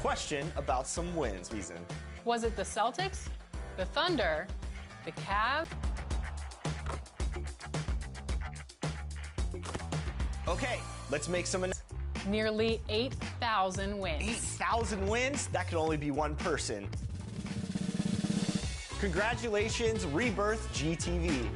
question about some wins season. Was it the Celtics, the Thunder, the Cavs? Okay, let's make some. Nearly 8,000 wins. 8,000 wins? That could only be one person. Congratulations, Rebirth GTV.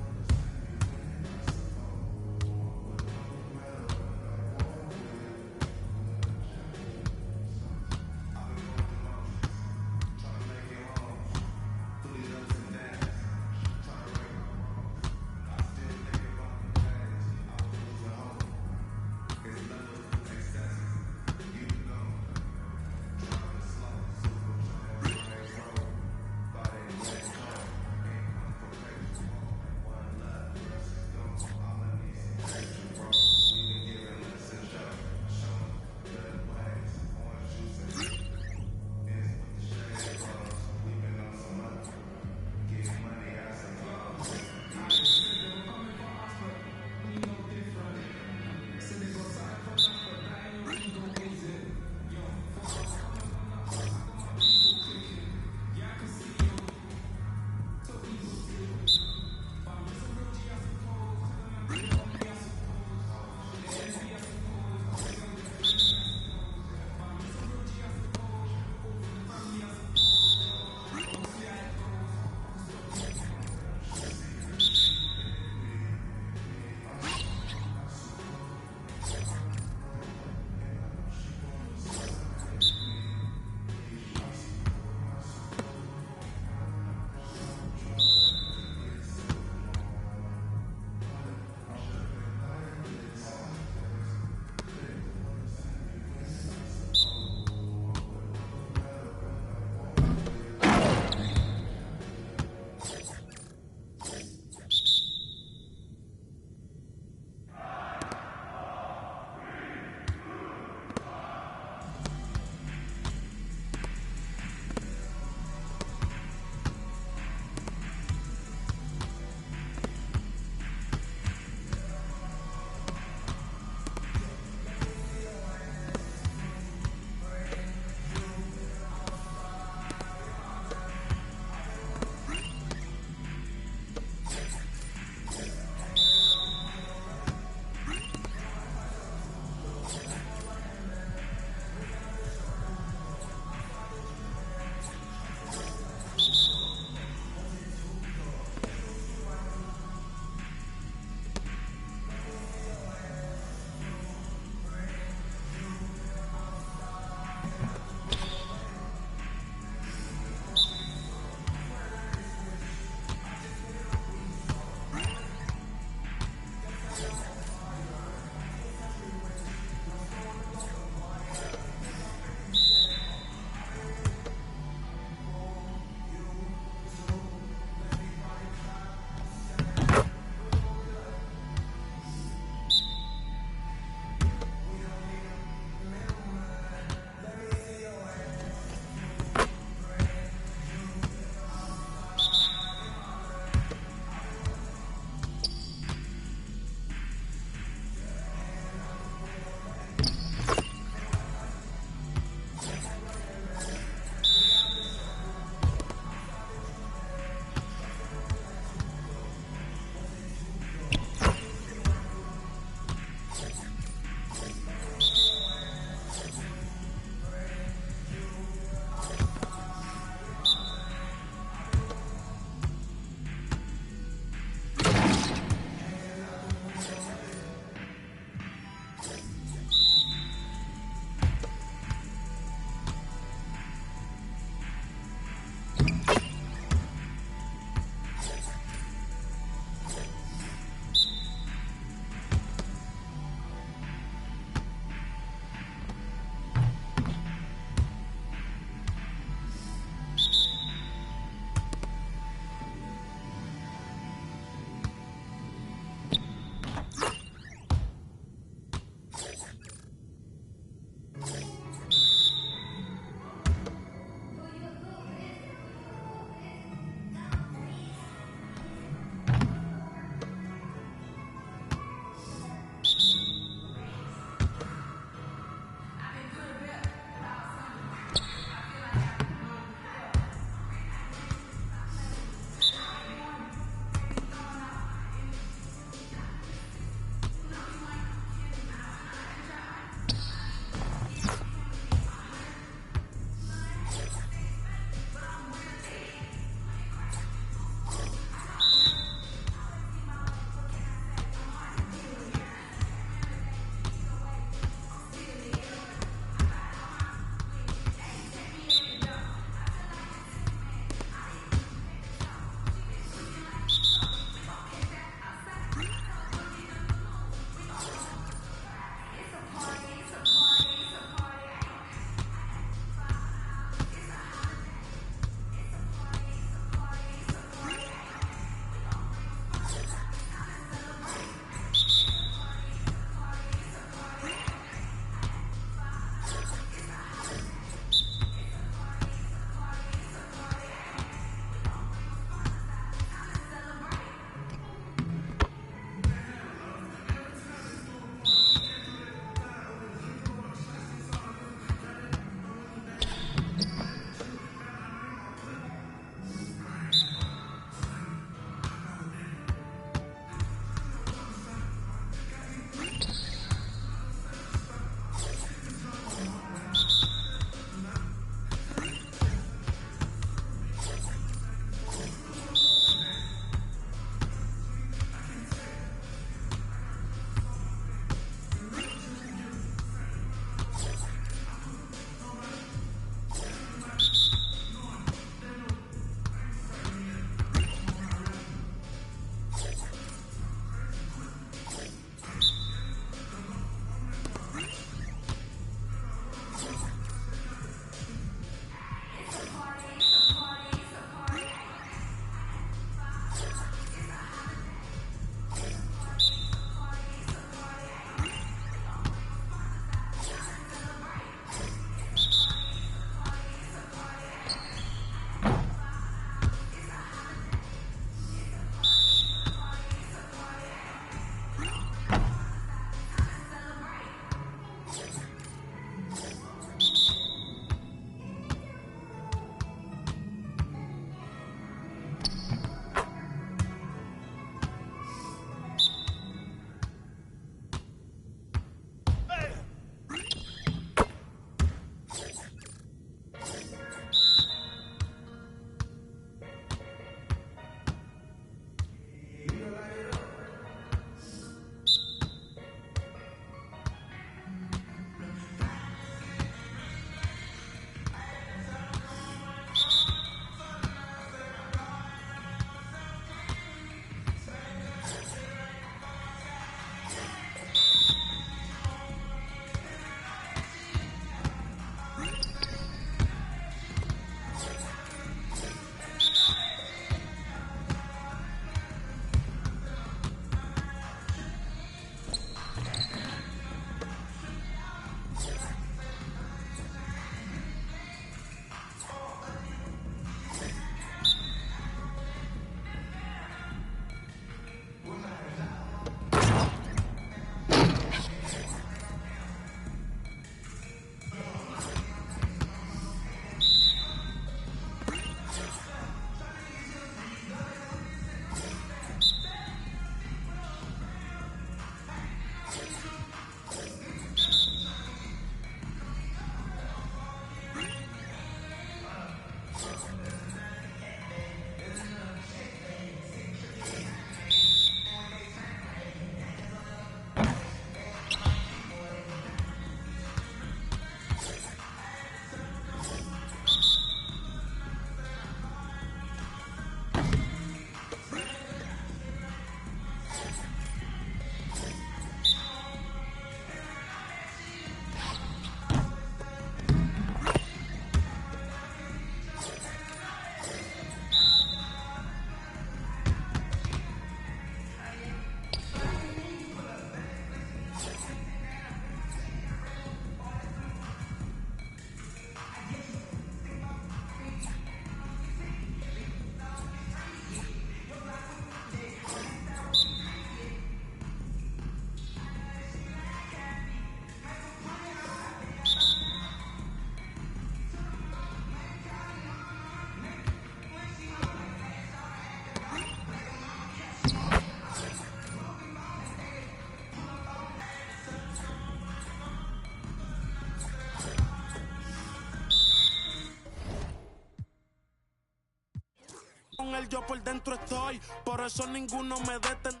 con él yo por dentro estoy, por eso ninguno me detendrá.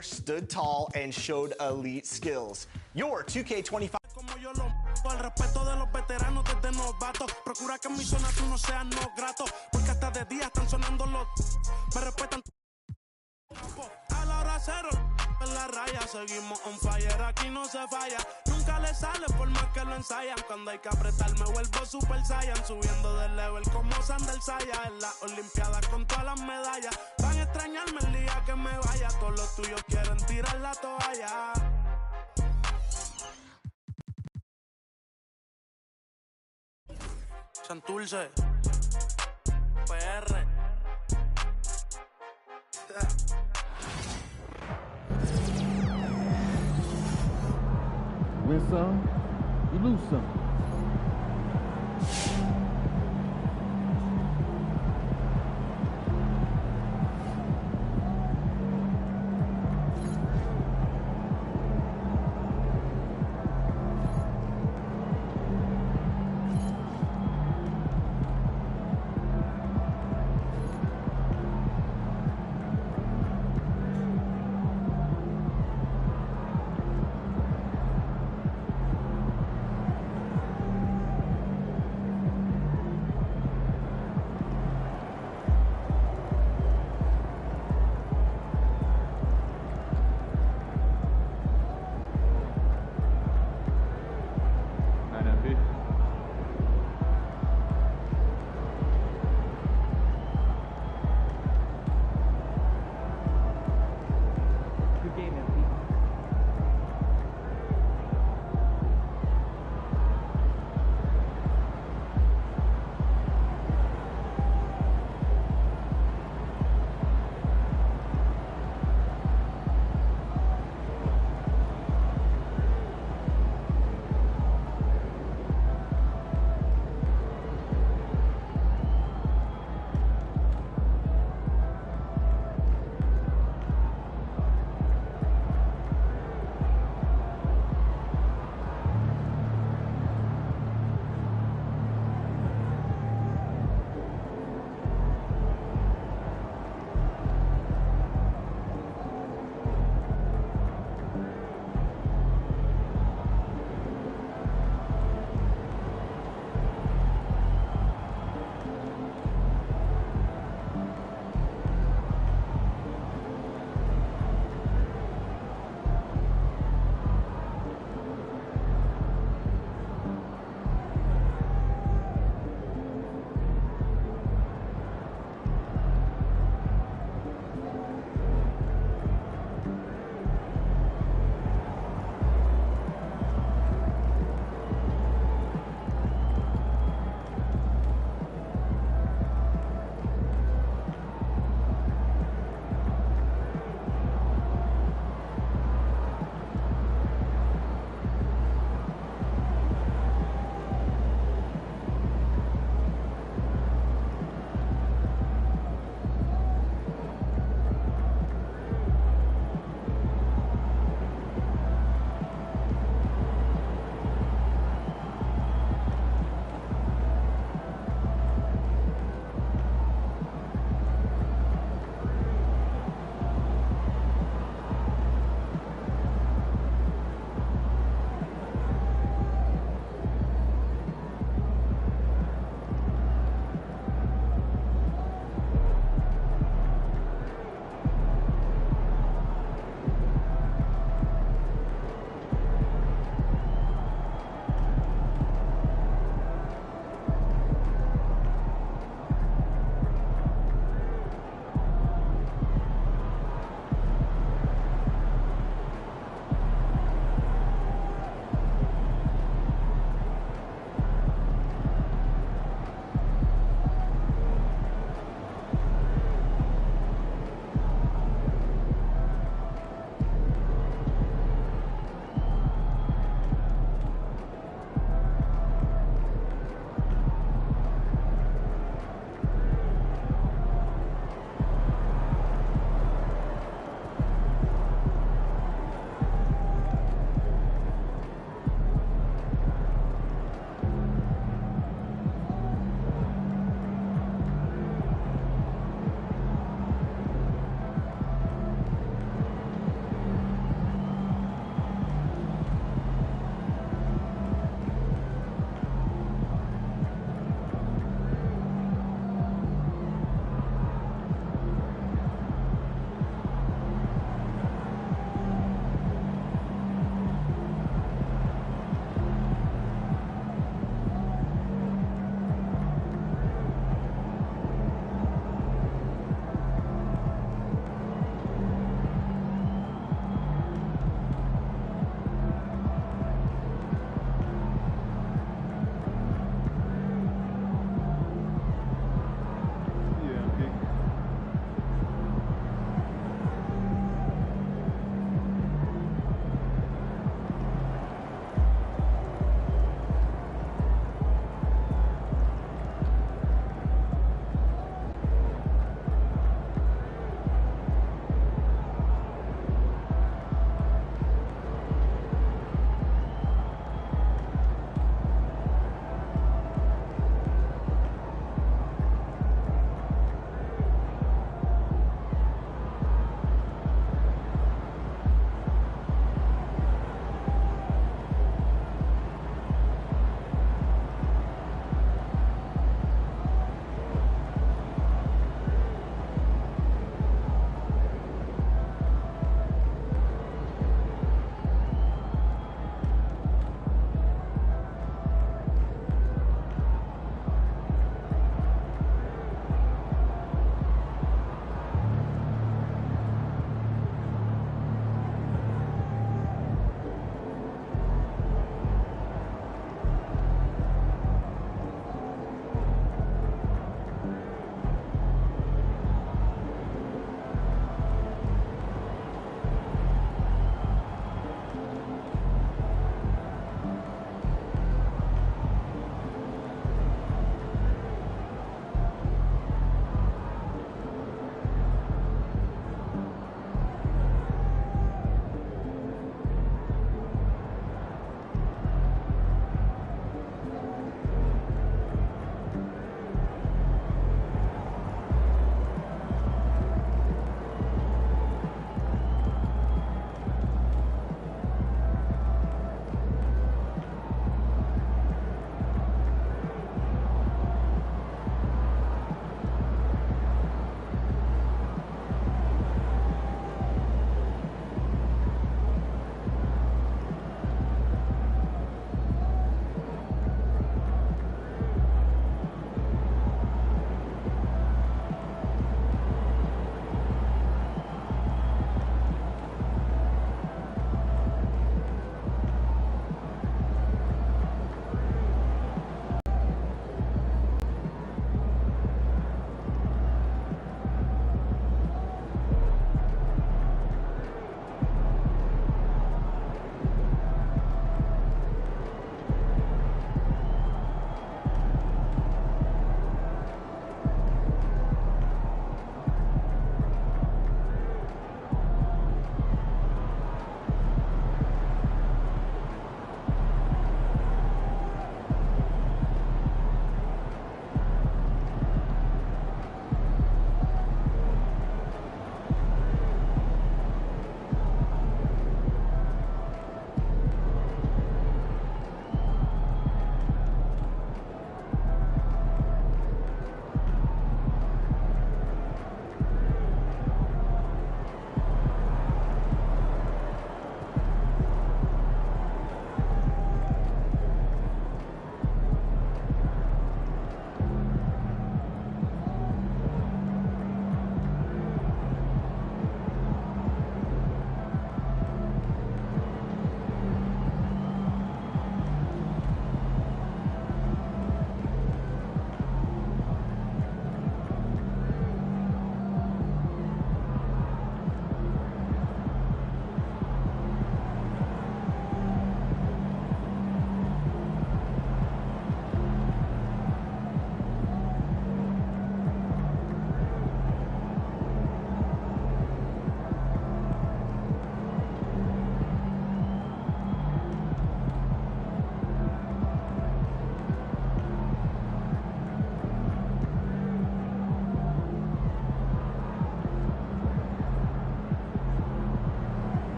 Stood tall and showed elite skills. Your 2K25. Como yo lo el respeto de los veteranos desde novatos. Procura que en mi zona tú no seas no grato, porque hasta de día están sonando los. Me respetan. A la hora cero, en la raya, seguimos on fire, aquí no se falla. Nunca le sale por más que lo ensayan. Cuando hay que apretar me vuelvo super saiyan. Subiendo de level como Sandel Saya. En las olimpiadas con todas las medallas. Van a extrañarme el día que me vaya. Todos los tuyos quieren tirar la toalla. Santurce PR. Win some, you lose some.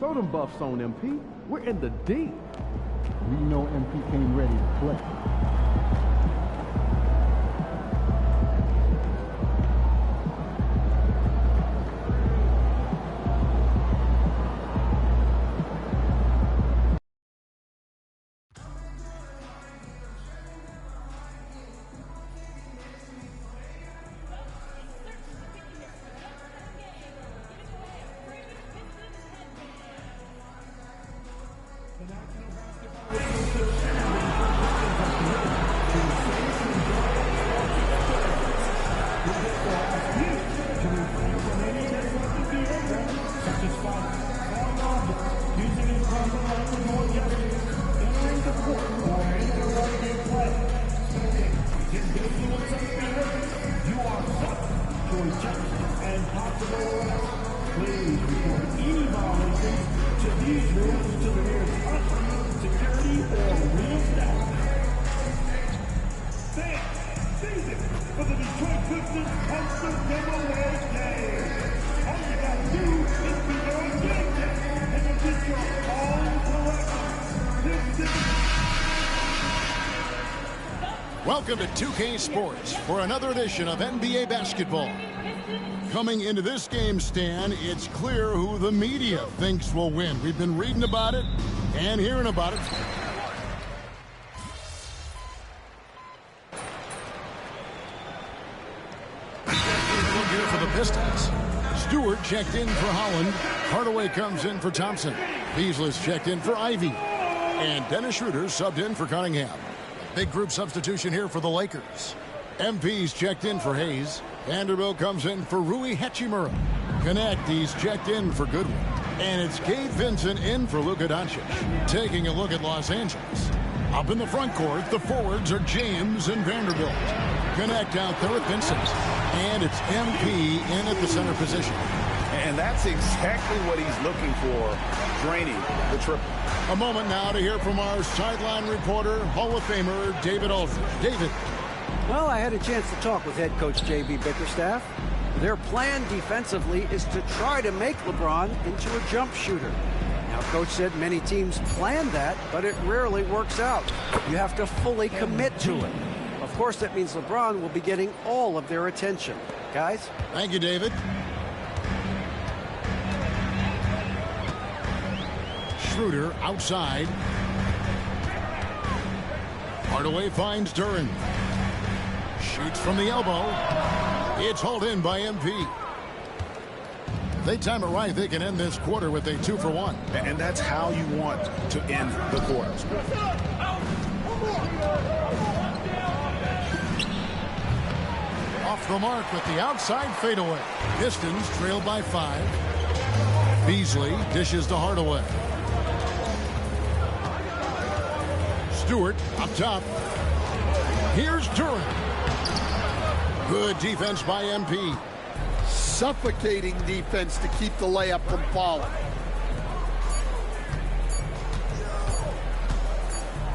Throw them buffs on MP. We're in the deep. We know MP came ready to play. Welcome to 2K Sports for another edition of NBA basketball. Coming into this game, Stan, it's clear who the media thinks will win. We've been reading about it and hearing about it. Look here for the Pistons. Stewart checked in for Holland. Hardaway comes in for Thompson. Beasley's checked in for Ivy. And Dennis Schroeder subbed in for Cunningham. Big group substitution here for the Lakers. MP's checked in for Hayes. Vanderbilt comes in for Rui Hachimura. He's checked in for Goodwin. And it's Gabe Vincent in for Luka Doncic. Taking a look at Los Angeles. Up in the front court, the forwards are James and Vanderbilt. Out there with Vincent. And it's MP in at the center position. And that's exactly what he's looking for, draining the triple. A moment now to hear from our sideline reporter, Hall of Famer David Aldridge. David. Well, I had a chance to talk with head coach J.B. Bickerstaff. Their plan defensively is to try to make LeBron into a jump shooter. Now, coach said many teams plan that, but it rarely works out. You have to fully commit to it. Of course, that means LeBron will be getting all of their attention. Guys? Thank you, David. Schroeder outside. Hardaway finds Duren. Shoots from the elbow. It's hauled in by MP. If they time it right, they can end this quarter with a 2-for-1. And that's how you want to end the quarter. Off the mark with the outside fadeaway. Pistons trail by 5. Beasley dishes to Hardaway. Stewart up top. Here's Duren. Good defense by MP. Suffocating defense to keep the layup from falling.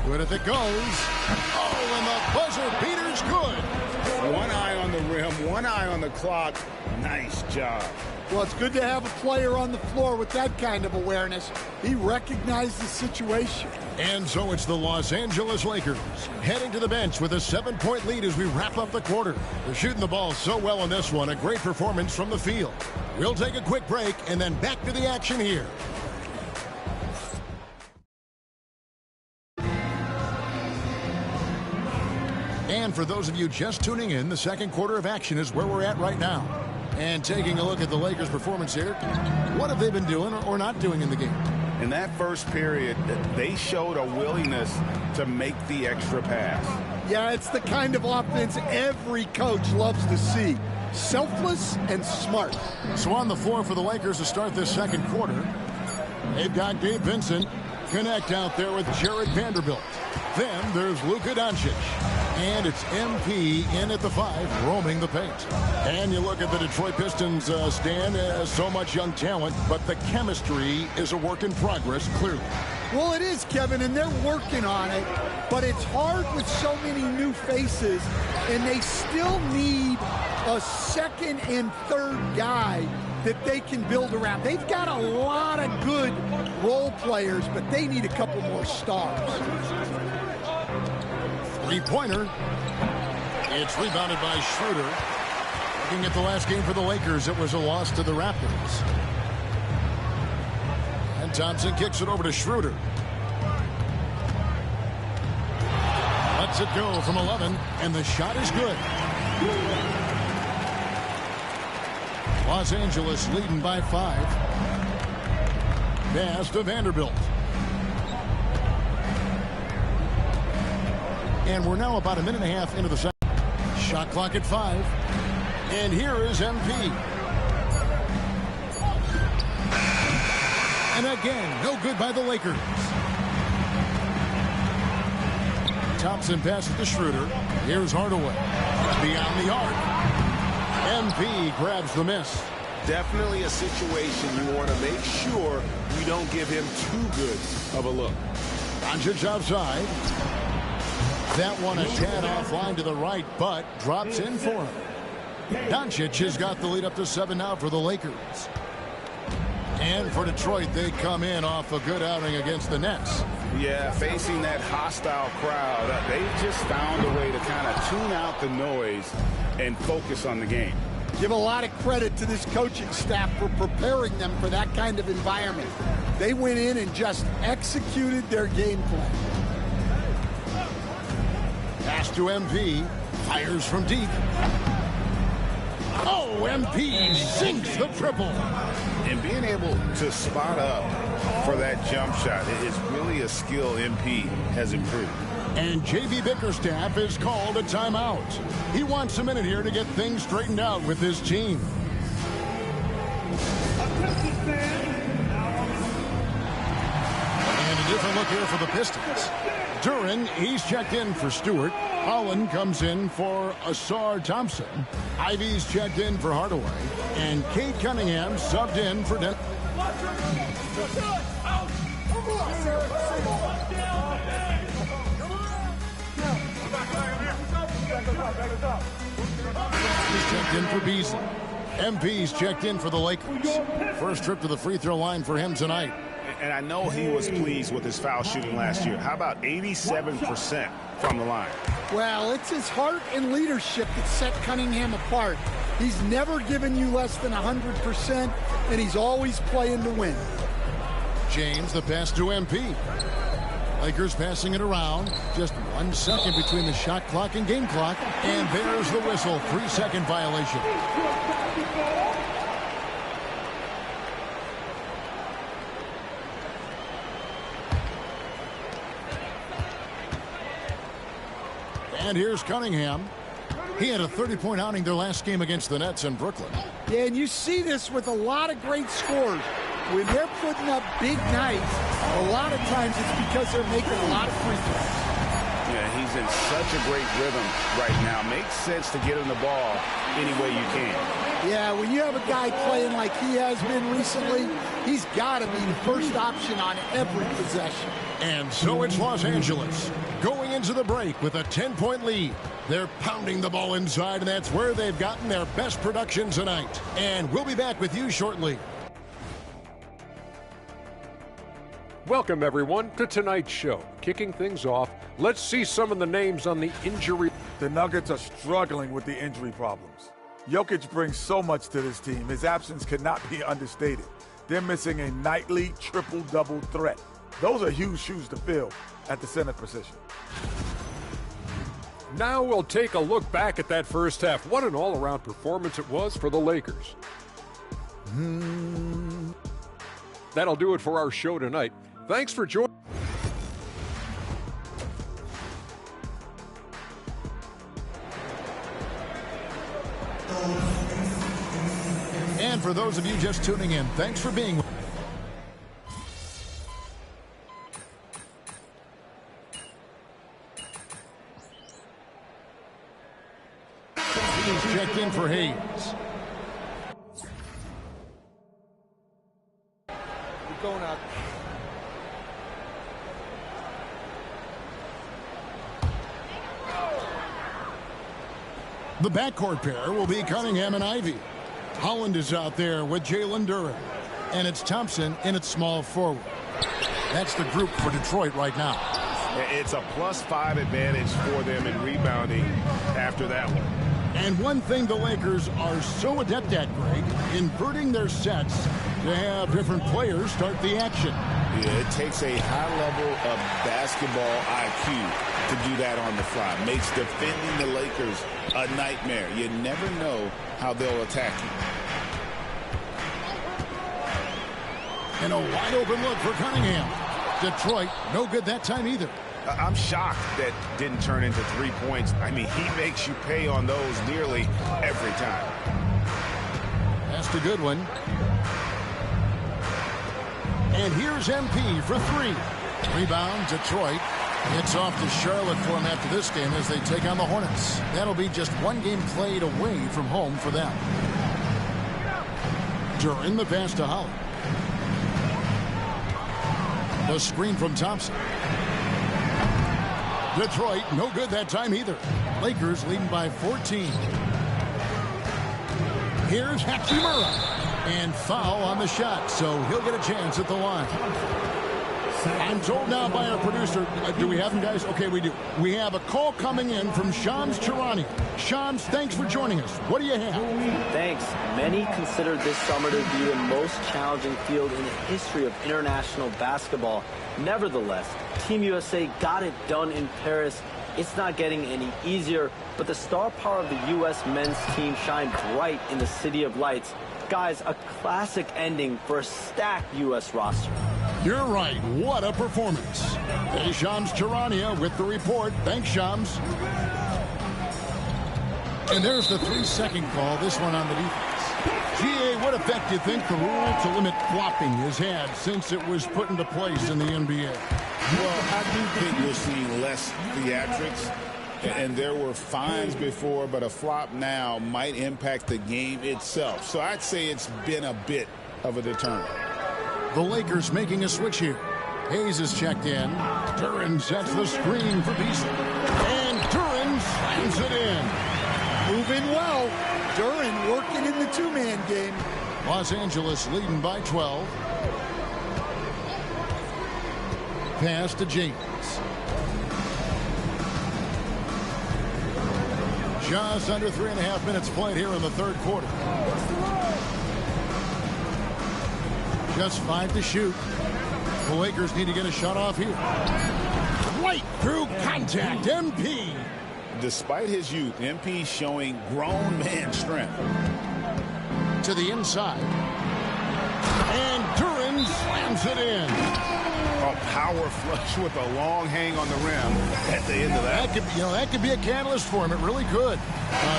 Good if it goes. Oh, and the buzzer beater's good. One eye on the rim, one eye on the clock. Nice job. Well, it's good to have a player on the floor with that kind of awareness. He recognized the situation. And so it's the Los Angeles Lakers heading to the bench with a 7-point lead as we wrap up the quarter. They're shooting the ball so well in this one. A great performance from the field. We'll take a quick break and then back to the action here. And for those of you just tuning in, the second quarter of action is where we're at right now. And taking a look at the Lakers' performance here, what have they been doing or not doing in the game? In that first period, they showed a willingness to make the extra pass. Yeah, it's the kind of offense every coach loves to see. Selfless and smart. So on the floor for the Lakers to start this second quarter, they've got Gabe Vincent out there with Jared Vanderbilt. Then there's Luka Doncic. And it's MP in at the 5, roaming the paint. And you look at the Detroit Pistons, Stan, so much young talent, but the chemistry is a work in progress, clearly. Well, it is, Kevin, and they're working on it. But it's hard with so many new faces, and they still need a second and third guy that they can build around. They've got a lot of good role players, but they need a couple more stars. Three-pointer. It's rebounded by Schroeder. Looking at the last game for the Lakers, it was a loss to the Raptors. And Thompson kicks it over to Schroeder. Lets it go from 11, and the shot is good. Los Angeles leading by 5. Pass to Vanderbilt. And we're now about a minute and a half into the second. Shot clock at 5. And here is MP. And again, no good by the Lakers. Thompson passes to Schroeder. Here's Hardaway. Beyond the arc. MP grabs the miss. Definitely a situation you want to make sure you don't give him too good of a look. Doncic outside. That one a tad offline to the right, but drops in for him. Doncic has got the lead up to 7 now for the Lakers. And for Detroit, they come in off a good outing against the Nets. Yeah, facing that hostile crowd, they just found a way to kind of tune out the noise and focus on the game. Give a lot of credit to this coaching staff for preparing them for that kind of environment. They went in and just executed their game plan. Pass to MP. Fires from deep. Oh, MP sinks the triple. And being able to spot up for that jump shot is really a skill MP has improved. And J.B. Bickerstaff is called a timeout. He wants a minute here to get things straightened out with his team. And a different look here for the Pistons. Duren, he's checked in for Stewart. Holland comes in for Ausar Thompson. Ivy's checked in for Hardaway. And Cade Cunningham subbed in for Denver. He's checked in for Beasley. MP's checked in for the Lakers. First trip to the free throw line for him tonight. And I know he was pleased with his foul shooting last year. How about 87% from the line? Well, it's his heart and leadership that set Cunningham apart. He's never given you less than 100%, and he's always playing to win. James, the pass to MP. Lakers passing it around. Just 1 second between the shot clock and game clock. And there's the whistle. 3-second violation. And here's Cunningham. He had a 30-point outing their last game against the Nets in Brooklyn. Yeah, and you see this with a lot of great scores. When they're putting up big nights, a lot of times it's because they're making a lot of free throws. Yeah, he's in such a great rhythm right now. Makes sense to get him the ball any way you can. Yeah, when you have a guy playing like he has been recently, he's got to be the first option on every possession. And so it's Los Angeles going into the break with a 10-point lead. They're pounding the ball inside, and that's where they've gotten their best production tonight. And we'll be back with you shortly. Welcome, everyone, to tonight's show. Kicking things off, let's see some of the names on the injury. The Nuggets are struggling with the injury problems. Jokic brings so much to this team. His absence cannot be understated. They're missing a nightly triple-double threat. Those are huge shoes to fill at the center position. Now we'll take a look back at that first half. What an all-around performance it was for the Lakers. That'll do it for our show tonight. Thanks for joining. And for those of you just tuning in, thanks for being with us. He's checked in for Hayes. We're going out. The backcourt pair will be Cunningham and Ivy. Holland is out there with Jalen Duren. And it's Thompson in at small forward. That's the group for Detroit right now. It's a +5 advantage for them in rebounding after that one. And one thing the Lakers are so adept at, Greg, inverting their sets to have different players start the action. Yeah, it takes a high level of basketball IQ to do that on the fly. Makes defending the Lakers a nightmare. You never know how they'll attack you. And a wide open look for Cunningham. Detroit, no good that time either. I'm shocked that didn't turn into 3 points. I mean, he makes you pay on those nearly every time. That's a good one. And here's MP for 3. Rebound, Detroit. It's off to Charlotte for him after this game as they take on the Hornets. That'll be just one game played away from home for them. Duren the pass to Holland. The screen from Thompson. Detroit, no good that time either. Lakers leading by 14. Here's Hachimura. And foul on the shot, so he'll get a chance at the line. I'm told now by our producer, do we have him, guys? Okay, we do. We have a call coming in from Shams Charania. Shams, thanks for joining us. What do you have? Thanks. Many consider this summer to be the most challenging field in the history of international basketball. Nevertheless, Team USA got it done in Paris. It's not getting any easier, but the star power of the U.S. men's team shined bright in the City of Lights. Guys, a classic ending for a stacked U.S. roster. You're right. What a performance. Hey, Shams Charania with the report. Thanks, Shams. And there's the 3-second call, this one on the defense. GA, what effect do you think the rule to limit flopping has had since it was put into place in the NBA? Well, I do think we're seeing less theatrics. And there were fines before, but a flop now might impact the game itself. So I'd say it's been a bit of a deterrent. The Lakers making a switch here. Hayes is checked in. Duren sets the screen for Beasley. And Duren slams it in. Moving well. Duren working in the two-man game. Los Angeles leading by 12. Pass to James. Just under 3.5 minutes played here in the third quarter. Just 5 to shoot. The Lakers need to get a shot off here. Right through contact, MP. Despite his youth, MP showing grown man strength. To the inside. And Duren slams it in. A power flush with a long hang on the rim at the end of that. That could be a catalyst for him. It really could.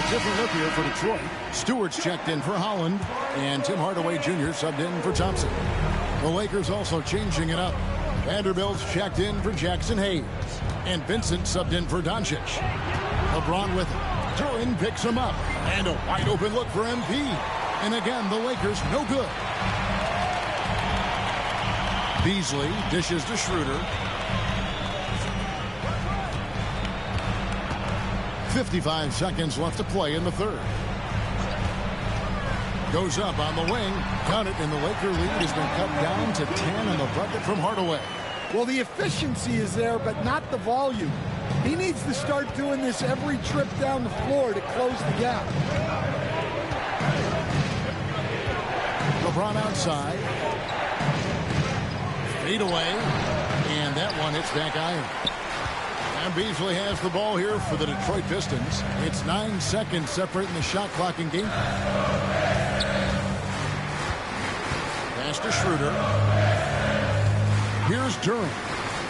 Different look here for Detroit. Stewart's checked in for Holland, and Tim Hardaway Jr. subbed in for Thompson. The Lakers also changing it up. Vanderbilt's checked in for Jackson Hayes, and Vincent subbed in for Doncic. LeBron with him. Duren picks him up, and a wide open look for MP. And again, the Lakers no good. Beasley dishes to Schroeder. 55 seconds left to play in the third. Goes up on the wing. Count it, and the Laker lead has been cut down to 10 on the bucket from Hardaway. Well, the efficiency is there, but not the volume. He needs to start doing this every trip down the floor to close the gap. LeBron outside. Fade away, and that one hits back iron. And Beasley has the ball here for the Detroit Pistons. It's 9 seconds separating the shot clock and game. Pass to Schroeder. Here's Duren,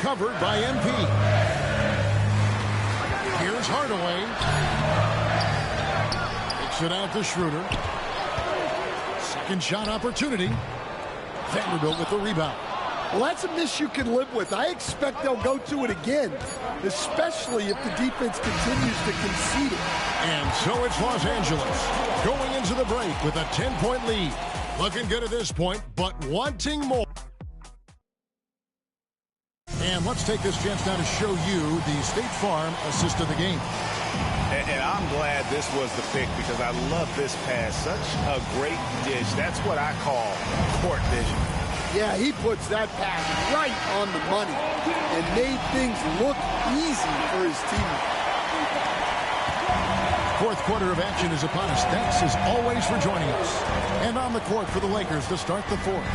covered by MP. Here's Hardaway. Kicks it out to Schroeder. Second shot opportunity. Vanderbilt with the rebound. Well, that's a miss you can live with. I expect they'll go to it again, especially if the defense continues to concede it. And so it's Los Angeles going into the break with a 10-point lead. Looking good at this point, but wanting more. And let's take this chance now to show you the State Farm assist of the game. And I'm glad this was the pick because I love this pass. Such a great dish. That's what I call court vision. Yeah, he puts that pass right on the money and made things look easy for his team. Fourth quarter of action is upon us. Thanks as always for joining us. And on the court for the Lakers to start the fourth.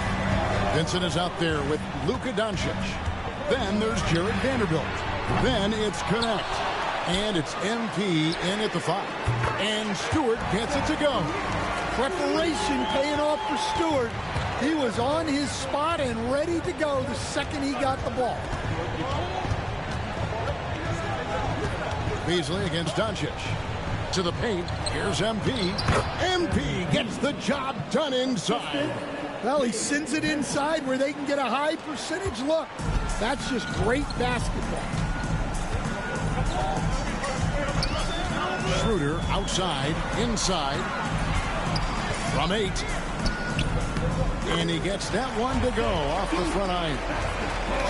Vincent is out there with Luka Doncic. Then there's Jared Vanderbilt. Then it's Connect. And it's MP in at the 5. And Stewart gets it to go. Preparation paying off for Stewart. He was on his spot and ready to go the second he got the ball. Beasley against Doncic. To the paint. Here's MP. MP gets the job done inside. Well, he sends it inside where they can get a high percentage look. That's just great basketball. Schroeder outside, inside, from 8. And he gets that one to go off the front iron.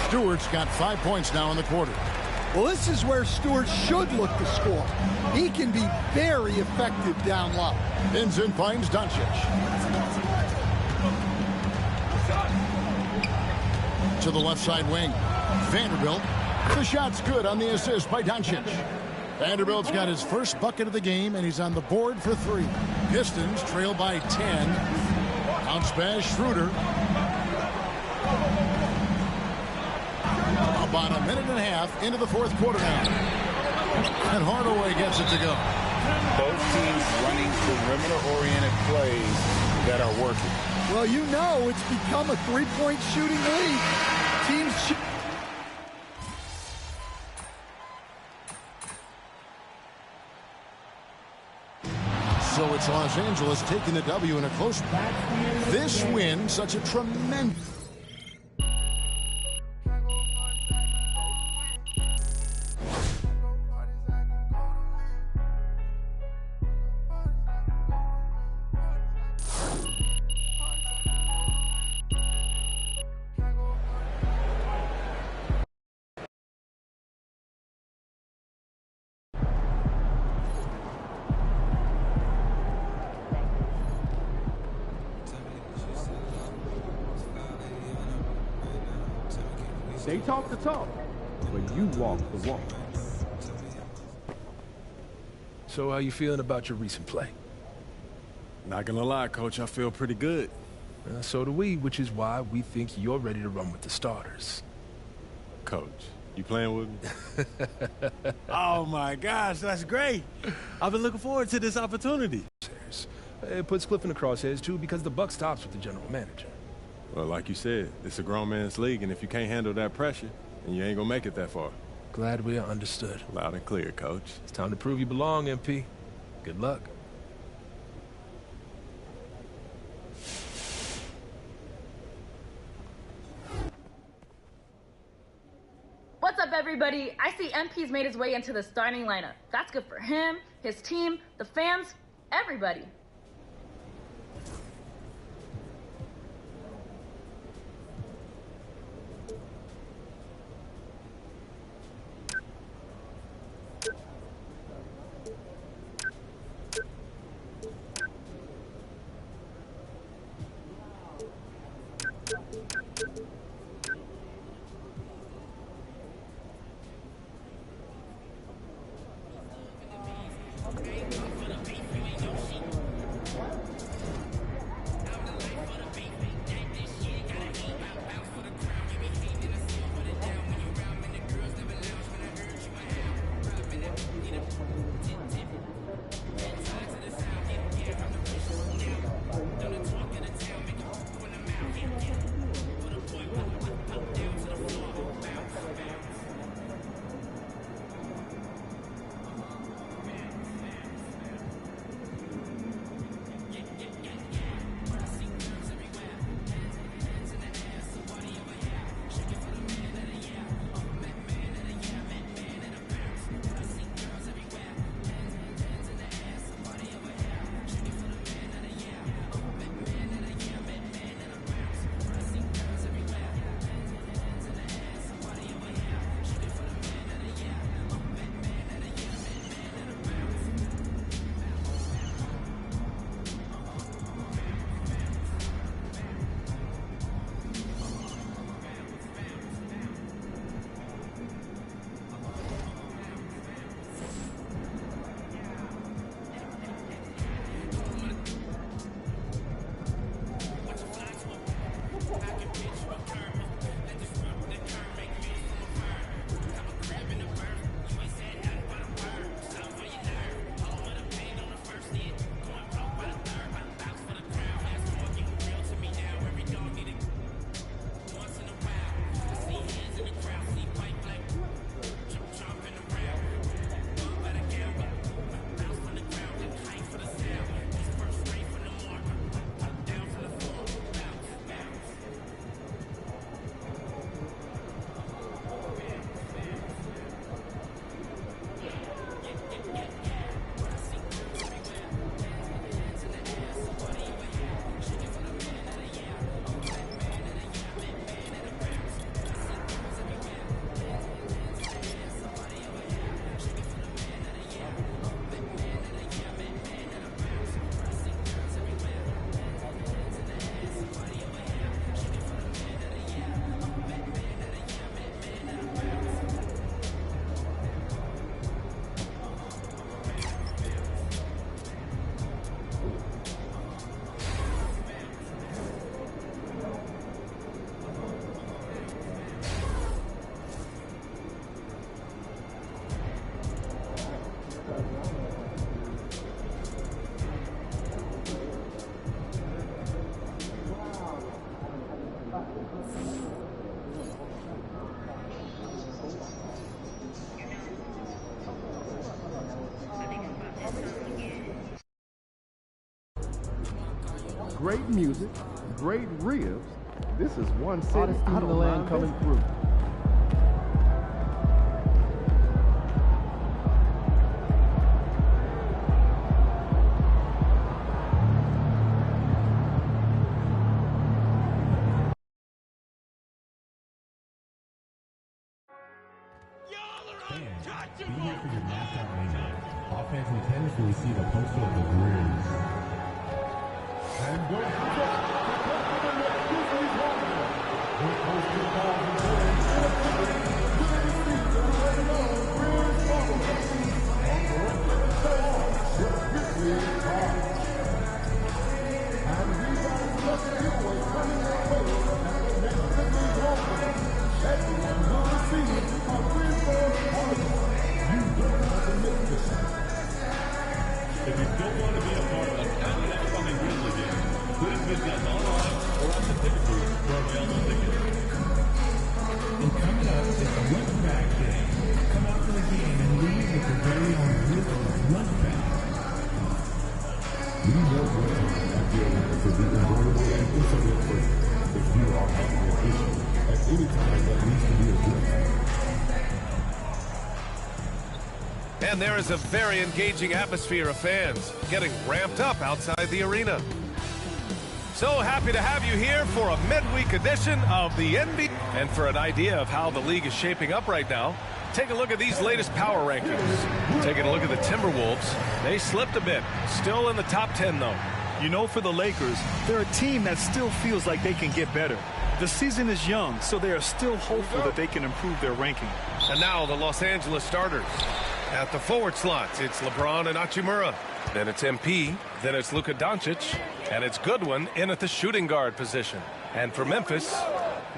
Stewart's got 5 points now in the quarter. Well, this is where Stewart should look to score. He can be very effective down low. Vincent finds Doncic. To the left side wing. Vanderbilt. The shot's good on the assist by Doncic. Vanderbilt's got his first bucket of the game, and he's on the board for 3. Pistons trail by 10. Bounce pass, Schroeder. About a minute and a half into the fourth quarter now. And Hardaway gets it to go. Both teams running perimeter-oriented plays that are working. Well, you know it's become a three-point shooting league. Teams shoot. So it's Los Angeles taking the W in a close battle. This win, such a tremendous... They talk the talk, but you walk the walk. So how you feeling about your recent play? Not gonna lie, Coach, I feel pretty good. So do we, which is why we think you're ready to run with the starters. Coach, you playing with me? Oh my gosh, that's great. I've been looking forward to this opportunity. It puts Cliff in the crosshairs too because the buck stops with the general manager. Well, like you said, it's a grown man's league, and if you can't handle that pressure, then you ain't gonna make it that far. Glad we are understood. Loud and clear, Coach. It's time to prove you belong, MP. Good luck. What's up, everybody? I see MP's made his way into the starting lineup. That's good for him, his team, the fans, everybody. great music, great ribs. This is one city Hottest team I in the don't land mind coming visiting. through. Be here for your mascot moment. Offense will tentatively see the poster of the Grizz. And go If you don't want to be a part of any upcoming Grizzly game, please visit us online or at the ticket booth for available tickets. And coming up is the lunch bag day. Come out to the game and leave with your very own Grizzlies lunch bag. We know Grizzlies at the Olympics will be enjoyable and incident free. If you are having an issue at any time that needs to be addressed. And there is a very engaging atmosphere of fans getting ramped up outside the arena. So happy to have you here for a midweek edition of the NBA. And for an idea of how the league is shaping up right now, take a look at these latest power rankings. Taking a look at the Timberwolves, they slipped a bit. Still in the top 10, though. You know, for the Lakers, they're a team that still feels like they can get better. The season is young, so they are still hopeful that they can improve their ranking. And now the Los Angeles starters. At the forward slots, it's LeBron and Hachimura. Then it's MP. Then it's Luka Doncic. And it's Goodwin in at the shooting guard position. And for Memphis,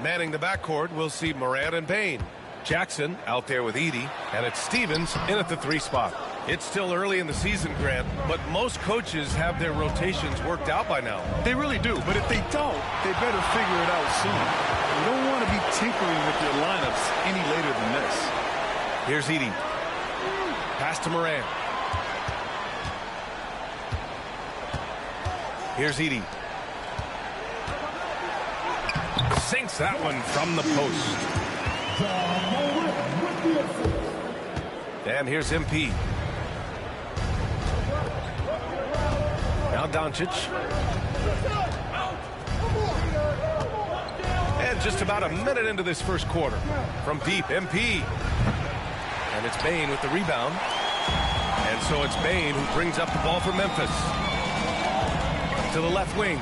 manning the backcourt, we'll see Morant and Bane. Jackson out there with Edey. And it's Stevens in at the 3 spot. It's still early in the season, Grant, but most coaches have their rotations worked out by now. They really do, but if they don't, they better figure it out soon. You don't want to be tinkering with your lineups any later than this. Here's Edey. Pass to Morant. Here's Edey. Sinks that one from the post. And here's MP. Now Doncic. And just about a minute into this first quarter. From deep, MP. And it's Bane with the rebound. And so it's Bane who brings up the ball for Memphis. To the left wing.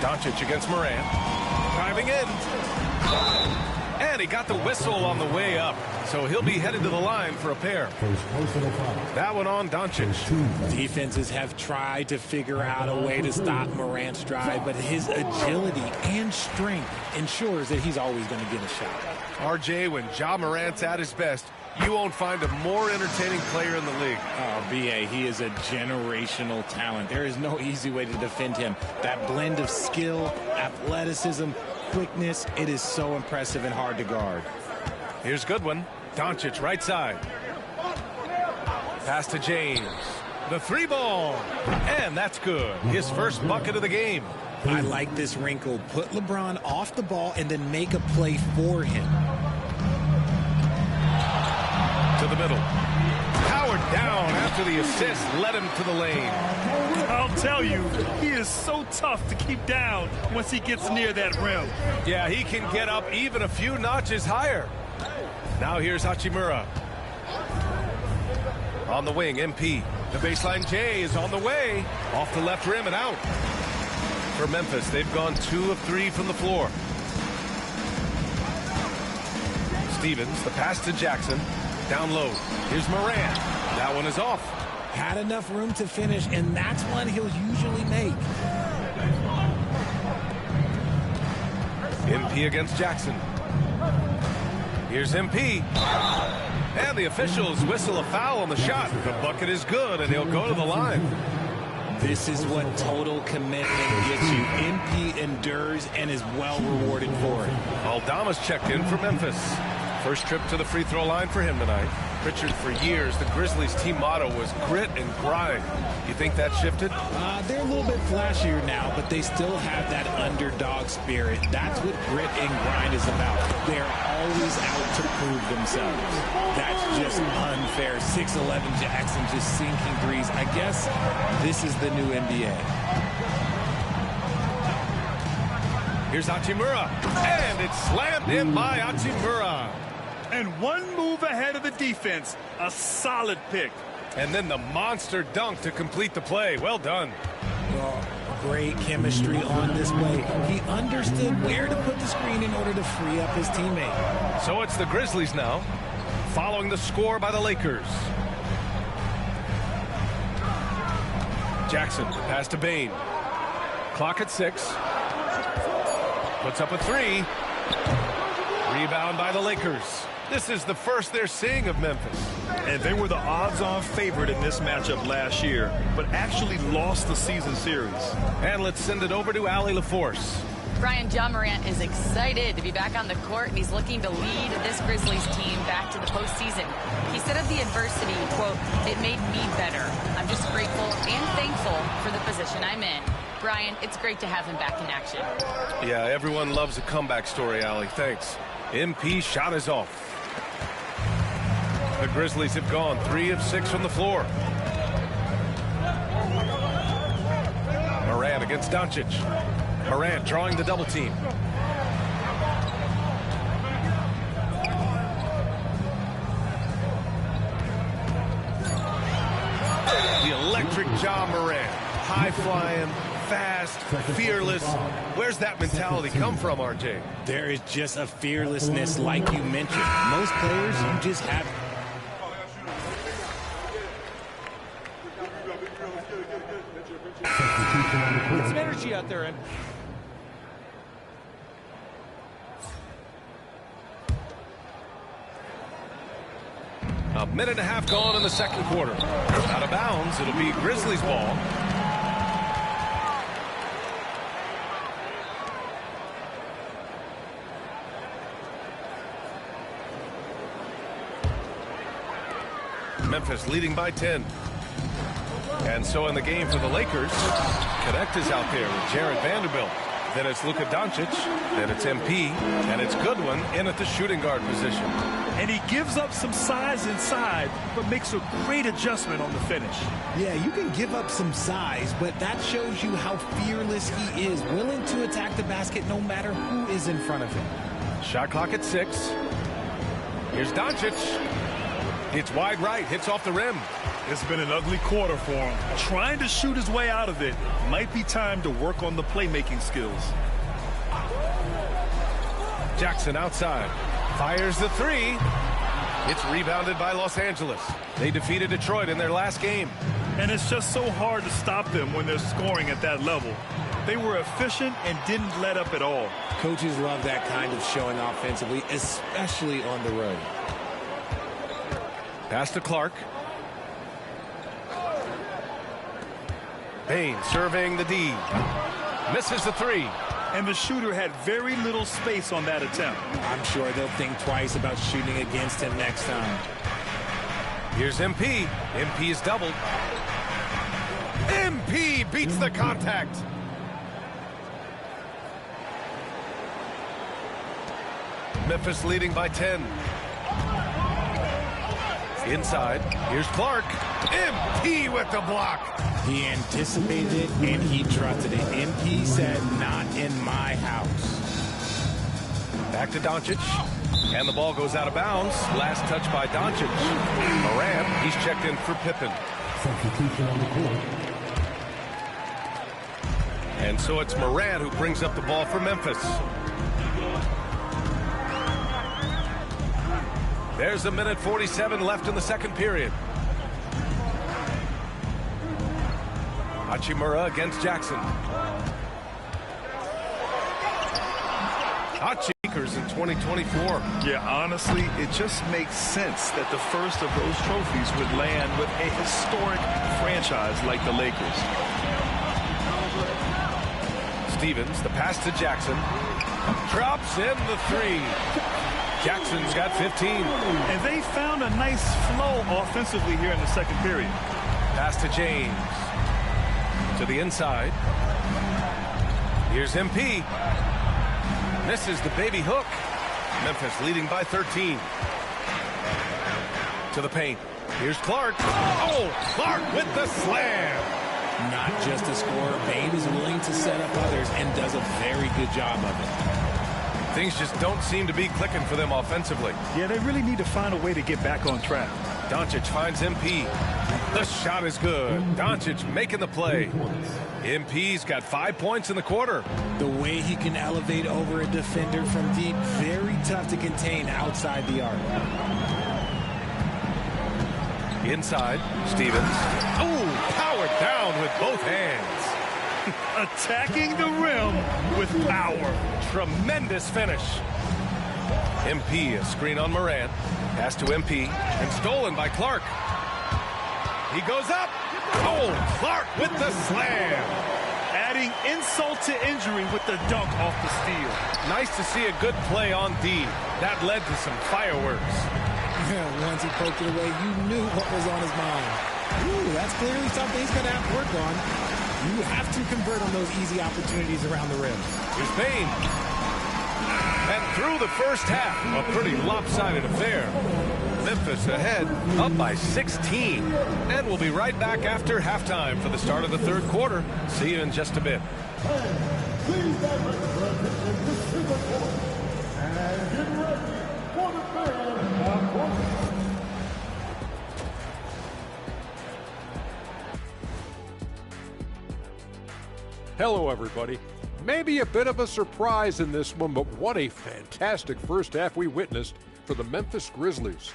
Doncic against Morant. Driving in. And he got the whistle on the way up. So he'll be headed to the line for a pair. That one on Doncic. Defenses have tried to figure out a way to stop Morant's drive, but his agility and strength ensures that he's always going to get a shot. RJ, when Ja Morant's at his best, you won't find a more entertaining player in the league. Oh, B.A., he is a generational talent. There is no easy way to defend him. That blend of skill, athleticism, quickness, it is so impressive and hard to guard. Here's Goodwin. Doncic right side. Pass to James. The 3 ball. And that's good. His first bucket of the game. I like this wrinkle. Put LeBron off the ball and then make a play for him. To the middle. Powered down after the assist led him to the lane. I'll tell you, he is so tough to keep down once he gets near that rim. Yeah, he can get up even a few notches higher. Now here's Hachimura. On the wing, MP. The baseline J is on the way. Off the left rim and out. For Memphis, they've gone 2 of 3 from the floor. Stevens, the pass to Jackson. Down low. Here's Morant. That one is off. Had enough room to finish, and that's one he'll usually make. MP against Jackson. Here's MP. And the officials whistle a foul on the shot. The bucket is good, and he'll go to the line. This is what total commitment gets you. MP endures and is well rewarded for it. Aldama's checked in for Memphis. First trip to the free throw line for him tonight. Pritchard, for years, the Grizzlies' team motto was grit and grind. You think that shifted? They're a little bit flashier now, but they still have that underdog spirit. That's what grit and grind is about. They're always out to prove themselves. That's just unfair. 6'11" Jackson just sinking threes. I guess this is the new NBA. Here's Hachimura, and it's slammed in by Hachimura. And one move ahead of the defense. A solid pick. And then the monster dunk to complete the play. Well done. Well, great chemistry on display. He understood where to put the screen in order to free up his teammate. So it's the Grizzlies now, following the score by the Lakers. Jackson, pass to Bane. Clock at 6. Puts up a 3. Rebound by the Lakers. This is the first they're seeing of Memphis. And they were the odds-on favorite in this matchup last year, but actually lost the season series. And let's send it over to Allie LaForce. Brian, Ja Morant is excited to be back on the court, and he's looking to lead this Grizzlies team back to the postseason. He said of the adversity, quote, "It made me better. I'm just grateful and thankful for the position I'm in." Brian, it's great to have him back in action. Yeah, everyone loves a comeback story, Allie. Thanks. MP shot is off. The Grizzlies have gone 3 of 6 from the floor. Morant against Doncic. Morant drawing the double team. The electric Ja Morant. High flying, fast, fearless. Where's that mentality come from, RJ? There is just a fearlessness like you mentioned. Most players, you just have... Get some energy out there, and a minute and a half gone in the second quarter. Out of bounds, it'll be Grizzlies ball. Memphis leading by 10. And so in the game for the Lakers, Connect is out there with Jared Vanderbilt. Then it's Luka Doncic. Then it's MP. And it's Goodwin in at the shooting guard position. And he gives up some size inside, but makes a great adjustment on the finish. Yeah, you can give up some size, but that shows you how fearless he is, willing to attack the basket no matter who is in front of him. Shot clock at 6. Here's Doncic. It's wide right, hits off the rim. It's been an ugly quarter for him. Trying to shoot his way out of it. Might be time to work on the playmaking skills. Jackson outside. Fires the 3. It's rebounded by Los Angeles. They defeated Detroit in their last game. And it's just so hard to stop them when they're scoring at that level. They were efficient and didn't let up at all. Coaches love that kind of showing offensively, especially on the road. Pass to Clark. Bane serving the D. Misses the 3. And the shooter had very little space on that attempt. I'm sure they'll think twice about shooting against him next time. Here's MP. MP is doubled. MP beats the contact. Memphis leading by 10. Inside, here's Clark. MP with the block. He anticipated it and he trusted it. MP said, "Not in my house." Back to Doncic. And the ball goes out of bounds. Last touch by Doncic. Morant, he's checked in for Pippen. Substitution on the court. And so it's Morant who brings up the ball for Memphis. There's a minute 47 left in the second period. Hachimura against Jackson. Lakers in 2024. Yeah, honestly, it just makes sense that the first of those trophies would land with a historic franchise like the Lakers. Stevens, the pass to Jackson. Drops in the 3. Jackson's got 15. And they found a nice flow offensively here in the second period. Pass to James. To the inside. Here's MP. Misses the baby hook. Memphis leading by 13. To the paint. Here's Clark. Oh, Clark with the slam. Not just a scorer, Bane is willing to set up others and does a very good job of it. Things just don't seem to be clicking for them offensively. Yeah, they really need to find a way to get back on track. Doncic finds MP. The shot is good. Doncic making the play. MP's got 5 points in the quarter. The way he can elevate over a defender from deep, very tough to contain outside the arc. Inside, Stevens. Oh, powered down with both hands. Attacking the rim with power. Tremendous finish. MP, a screen on Morant. Pass to MP, and stolen by Clark. He goes up. Oh, Clark with the slam. Adding insult to injury with the dunk off the steal. Nice to see a good play on D. That led to some fireworks. Once he poked it away, you knew what was on his mind. Ooh, that's clearly something he's going to have to work on. You have to convert on those easy opportunities around the rim. Here's Payne. And through the first half, a pretty lopsided affair. Memphis ahead, up by 16. And we'll be right back after halftime for the start of the third quarter. See you in just a bit. Hello, everybody. Maybe a bit of a surprise in this one, but what a fantastic first half we witnessed for the Memphis Grizzlies.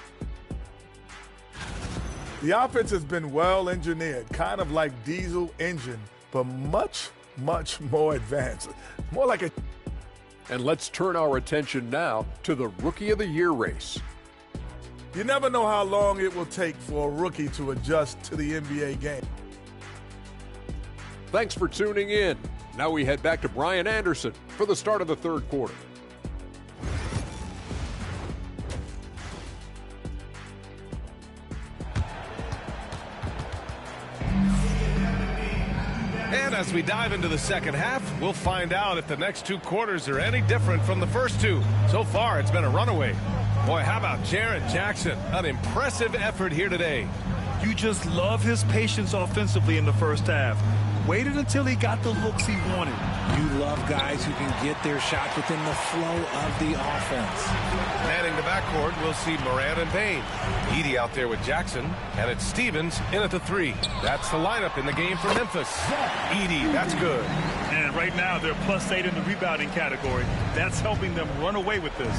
The offense has been well engineered, kind of like diesel engine, but much, much more advanced. More like a... And let's turn our attention now to the Rookie of the Year race. You never know how long it will take for a rookie to adjust to the NBA game. Thanks for tuning in. Now we head back to Brian Anderson for the start of the third quarter. And as we dive into the second half, we'll find out if the next two quarters are any different from the first two. So far, it's been a runaway. Boy, how about Jaren Jackson? An impressive effort here today. You just love his patience offensively in the first half. Waited until he got the looks he wanted. You love guys who can get their shots within the flow of the offense. Manning the backcourt, we'll see Morant and Payne. Edey out there with Jackson, and it's Stevens in at the three. That's the lineup in the game for Memphis. Edey, that's good. And right now, they're +8 in the rebounding category. That's helping them run away with this.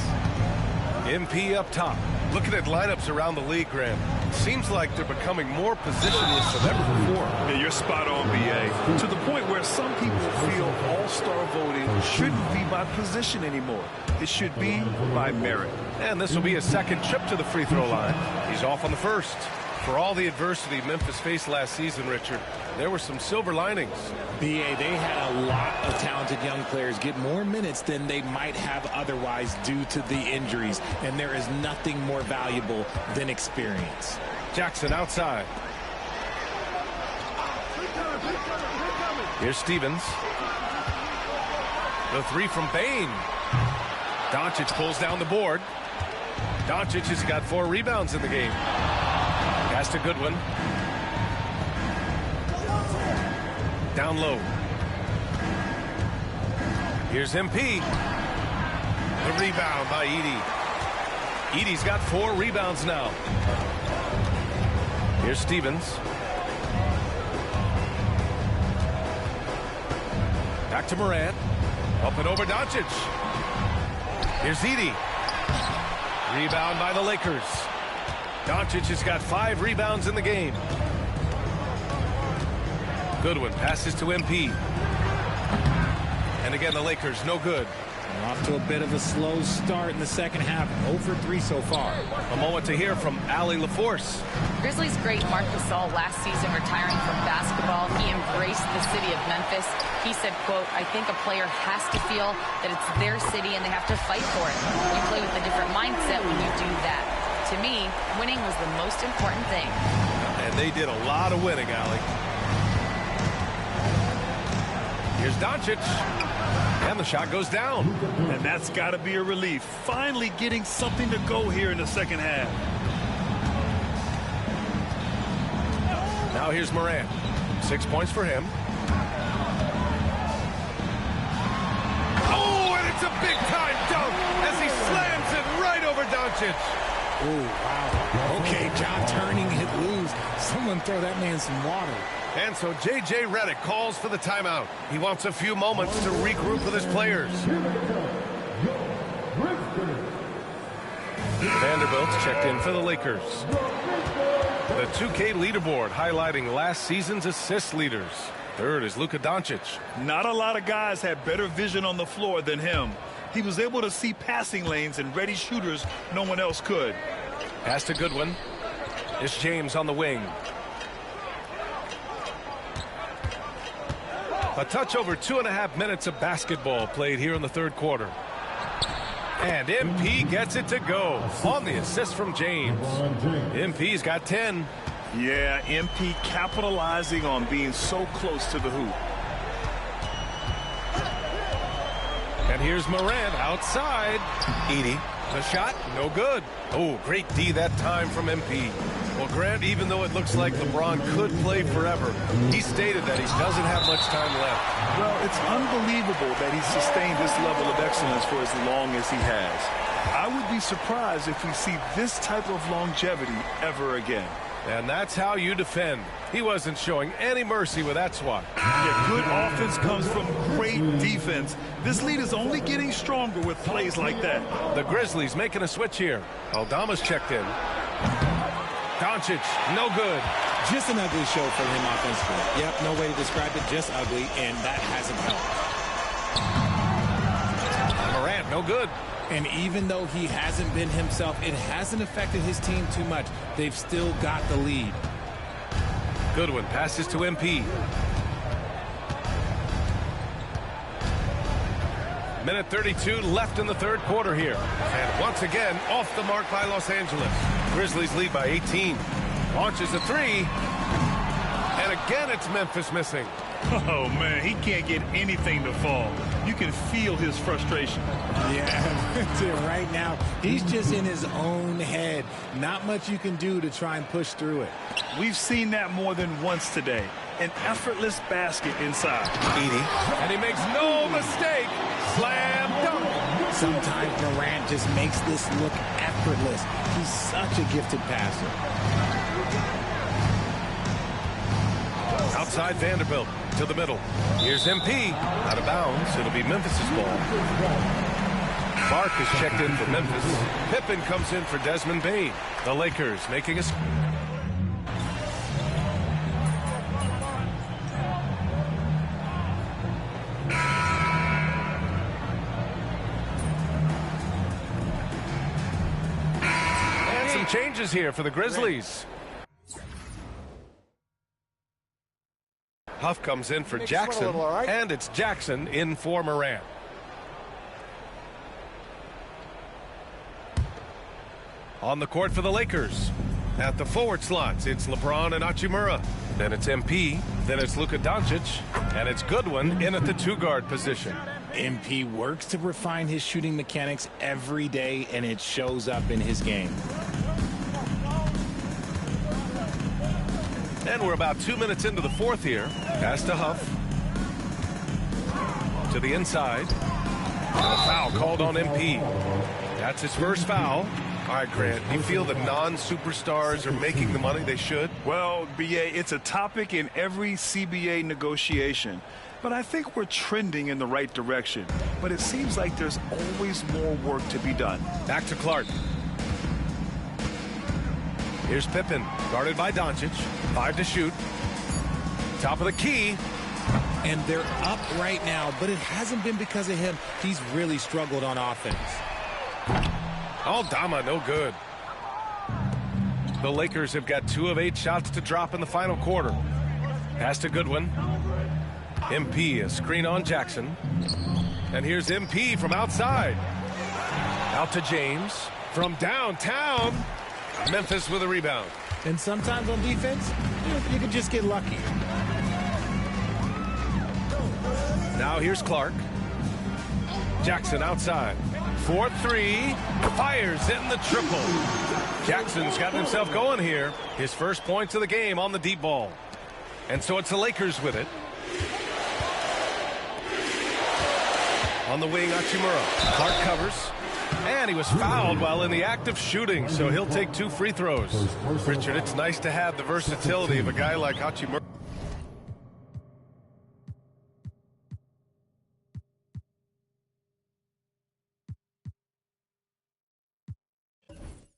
MP up top. Looking at lineups around the league, Graham. Seems like they're becoming more positionless than ever before. Yeah, you're spot on, BA. To the point where some people feel all-star voting shouldn't be by position anymore. It should be by merit. And this will be his second trip to the free throw line. He's off on the first. For all the adversity Memphis faced last season, Richard, there were some silver linings. BA, they had a lot of talented young players get more minutes than they might have otherwise due to the injuries. And there is nothing more valuable than experience. Jackson outside. Here's Stevens. The three from Payne. Doncic pulls down the board. Doncic has got 4 rebounds in the game. Pass to Goodwin. Down low. Here's MP. The rebound by Edey. Edey's got 4 rebounds now. Here's Stevens. Back to Morant. Up and over Doncic. Here's Edey. Rebound by the Lakers. Doncic has got 5 rebounds in the game. Goodwin passes to MP. And again, the Lakers, no good. Off to a bit of a slow start in the second half. 0 for 3 so far. A moment to hear from Allie LaForce. Grizzlies great Marc Gasol last season retiring from basketball. He embraced the city of Memphis. He said, quote, I think a player has to feel that it's their city and they have to fight for it. You play with the different mindset when you do that. To me, winning was the most important thing. And they did a lot of winning, Allie. Here's Doncic. And the shot goes down. And that's got to be a relief. Finally getting something to go here in the second half. Now here's Morant. 6 points for him. Oh, and it's a big-time dunk as he slams it right over Doncic. Oh, wow. Okay, John turning it loose. Someone throw that man some water. And so J.J. Redick calls for the timeout. He wants a few moments to regroup with his players. Vanderbilt's checked in for the Lakers. The 2K leaderboard highlighting last season's assist leaders. Third is Luka Doncic. Not a lot of guys had better vision on the floor than him. He was able to see passing lanes and ready shooters no one else could. Pass to Goodwin. It's James on the wing. A touch over 2.5 minutes of basketball played here in the third quarter. And MP gets it to go on the assist from James. MP's got 10. Yeah, MP capitalizing on being so close to the hoop. And here's Morant outside. Edey. The shot, no good. Oh, great D that time from MP. Well, Grant, even though it looks like LeBron could play forever, he stated that he doesn't have much time left. Well, it's unbelievable that he's sustained this level of excellence for as long as he has. I would be surprised if we see this type of longevity ever again. And that's how you defend. He wasn't showing any mercy with that swat. Yeah, good offense comes from great defense. This lead is only getting stronger with plays like that. The Grizzlies making a switch here. Aldama's checked in. Doncic, no good. Just an ugly show for him offensively. Yep, no way to describe it, just ugly, and that hasn't helped. Morant, no good. And even though he hasn't been himself, it hasn't affected his team too much. They've still got the lead. Goodwin passes to MP. Minute 32 left in the third quarter here. And once again, off the mark by Los Angeles. Grizzlies lead by 18. Launches a three. And again, it's Memphis missing. Oh, man, he can't get anything to fall. You can feel his frustration. Yeah, right now, he's just in his own head. Not much you can do to try and push through it. We've seen that more than once today. An effortless basket inside. Edey. And he makes no mistake. Slam dunk. Sometimes Morant just makes this look effortless. He's such a gifted passer. Outside Vanderbilt to the middle. Here's MP. Out of bounds. It'll be Memphis's ball. Clark is checked in for Memphis. Pippen comes in for Desmond Bane. The Lakers making a... And some changes here for the Grizzlies. Huff comes in for Jackson, and it's Jackson in for Morant. On the court for the Lakers. At the forward slots, it's LeBron and Hachimura. Then it's MP, then it's Luka Doncic, and it's Goodwin in at the two-guard position. MP works to refine his shooting mechanics every day, and it shows up in his game. And we're about 2 minutes into the fourth here. Pass to Huff. To the inside. And a foul called on MP. That's his first foul. All right, Grant, do you feel the non-superstars are making the money they should? Well, B.A., it's a topic in every CBA negotiation. But I think we're trending in the right direction. But it seems like there's always more work to be done. Back to Clark. Here's Pippen, guarded by Doncic. 5 to shoot. Top of the key. And they're up right now, but it hasn't been because of him. He's really struggled on offense. Aldama, no good. The Lakers have got 2 of 8 shots to drop in the final quarter. Pass to Goodwin. MP, a screen on Jackson. And here's MP from outside. Out to James. From downtown. Memphis with a rebound. And sometimes on defense, you can just get lucky. Now here's Clark. Jackson outside. 4-3. Fires in the triple. Jackson's gotten himself going here. His first points of the game on the deep ball. And so it's the Lakers with it. On the wing, Hachimura. Clark covers. And he was fouled while in the act of shooting, so he'll take 2 free throws. Richard, it's nice to have the versatility of a guy like Hachimura.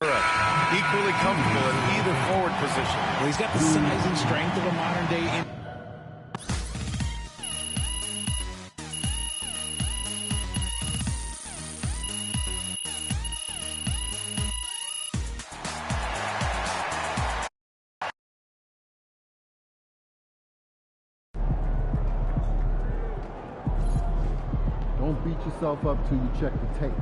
Equally comfortable in either forward position. Well, he's got the size and strength of a modern-day. Don't beat yourself up till you check the tape.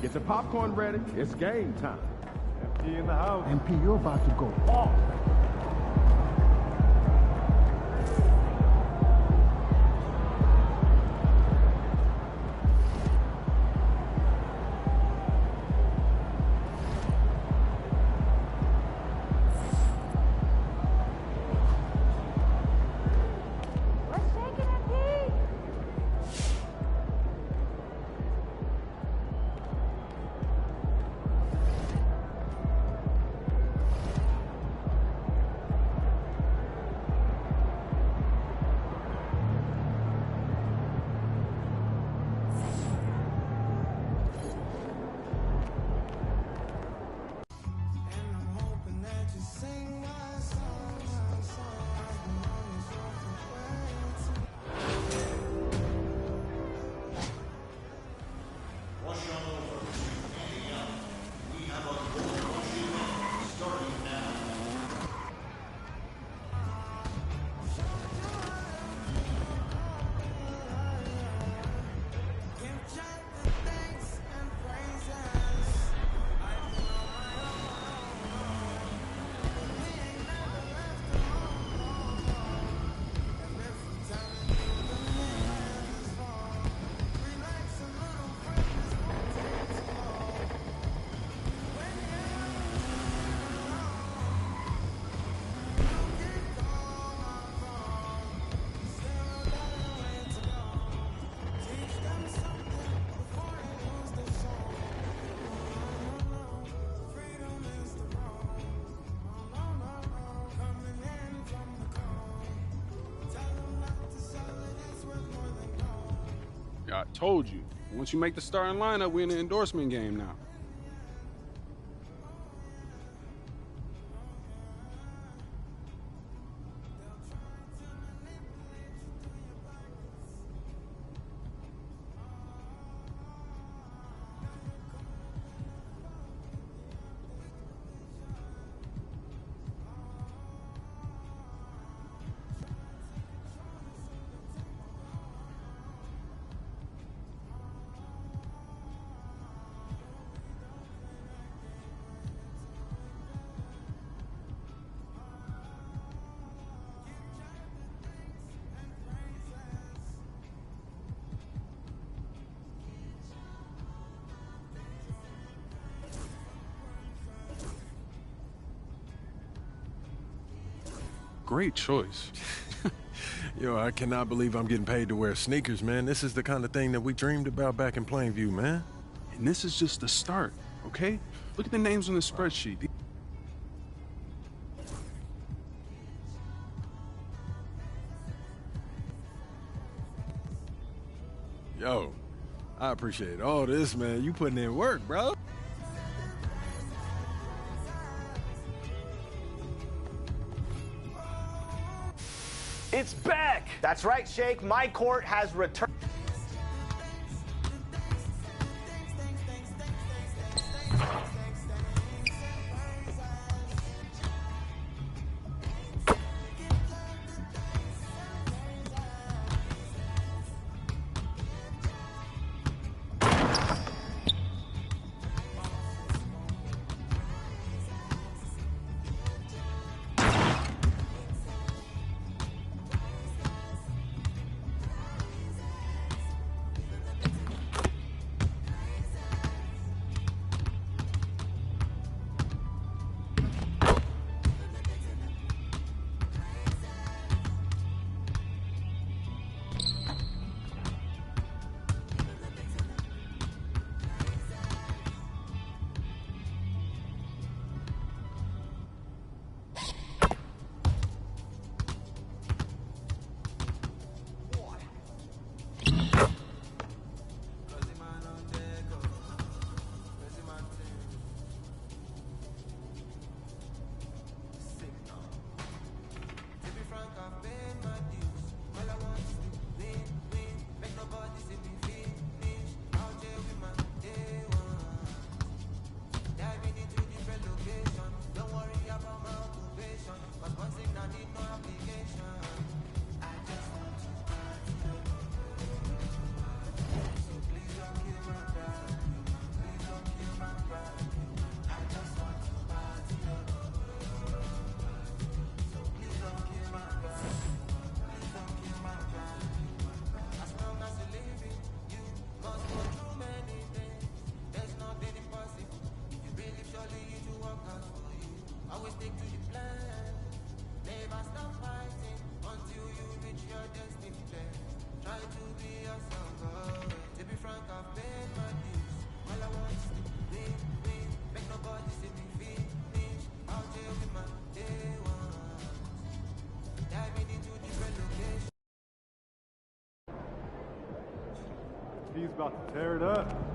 Get the popcorn ready. It's game time. MP in the house. MP, you're about to go off. I told you. Once you make the starting lineup, we're in the endorsement game now. Great choice. Yo, I cannot believe I'm getting paid to wear sneakers, man. This is the kind of thing that we dreamed about back in Plainview, man. And this is just the start, okay? Look at the names on the spreadsheet. Yo, I appreciate all this, man. You putting in work, bro. It's back! That's right, Shake. My Court has returned. He's about to tear it up.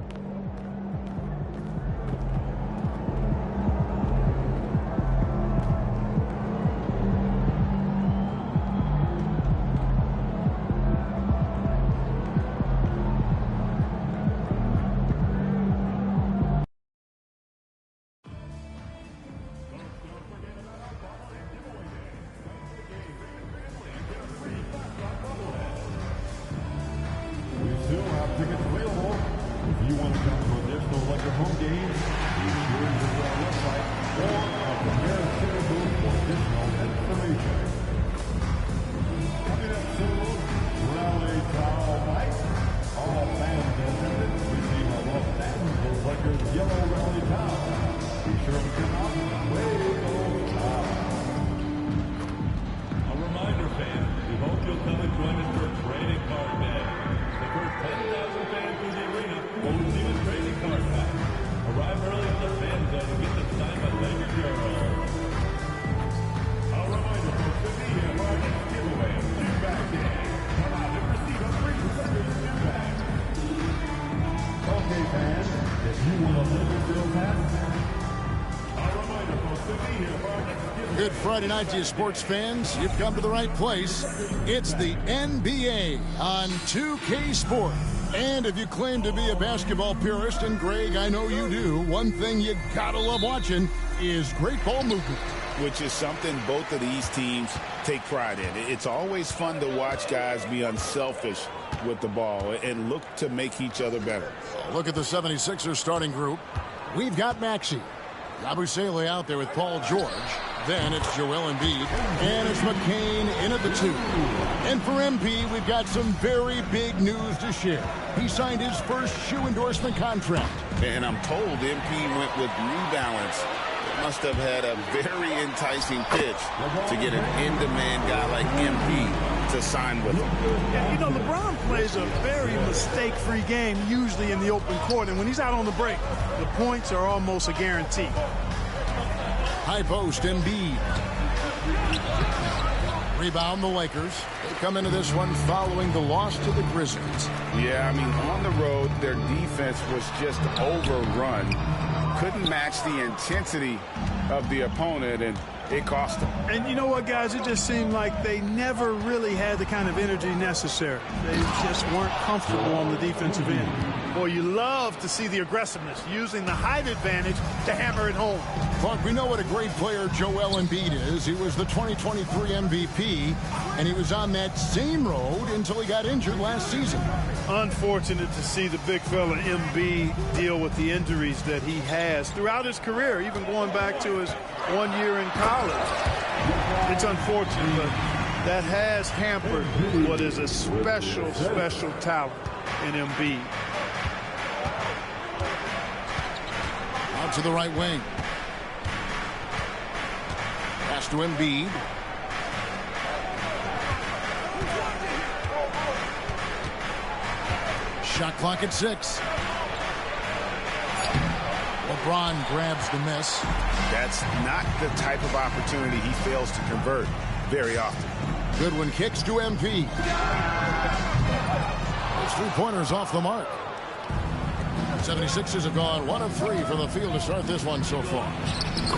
Trading card day. The first 10,000 fans in the arena will receive a Friday night to you sports fans. You've come to the right place. It's the NBA on 2K Sport. And if you claim to be a basketball purist, and Greg, I know you do, one thing you gotta love watching is great ball movement. Which is something both of these teams take pride in. It's always fun to watch guys be unselfish with the ball and look to make each other better. Look at the 76ers starting group. We've got Maxey. Yabusele out there with Paul George. Then it's Joel Embiid. And it's McCain in at the 2. And for MP, we've got some very big news to share. He signed his first shoe endorsement contract. And I'm told MP went with New Balance. It must have had a very enticing pitch to get an in-demand guy like MP to sign with him. Yeah, you know, LeBron plays a very mistake-free game, usually in the open court. And when he's out on the break, the points are almost a guarantee. High post, Embiid. Rebound, the Lakers. They come into this one following the loss to the Grizzlies. Yeah, I mean, on the road, their defense was just overrun. Couldn't match the intensity of the opponent, and it cost them. And you know what, guys? It just seemed like they never really had the kind of energy necessary. They just weren't comfortable on the defensive end. Boy, you love to see the aggressiveness, using the height advantage to hammer it home. Clark, we know what a great player Joel Embiid is. He was the 2023 MVP, and he was on that same road until he got injured last season. Unfortunate to see the big fella Embiid deal with the injuries that he has throughout his career, even going back to his 1 year in college. It's unfortunate, but that has hampered what is a special, special talent in Embiid. Out to the right wing. Pass to Embiid. Shot clock at 6. LeBron grabs the miss. That's not the type of opportunity he fails to convert very often. Goodwin kicks to MP. Those 3-pointers off the mark. 76ers have gone 1 of 3 from the field to start this one so far.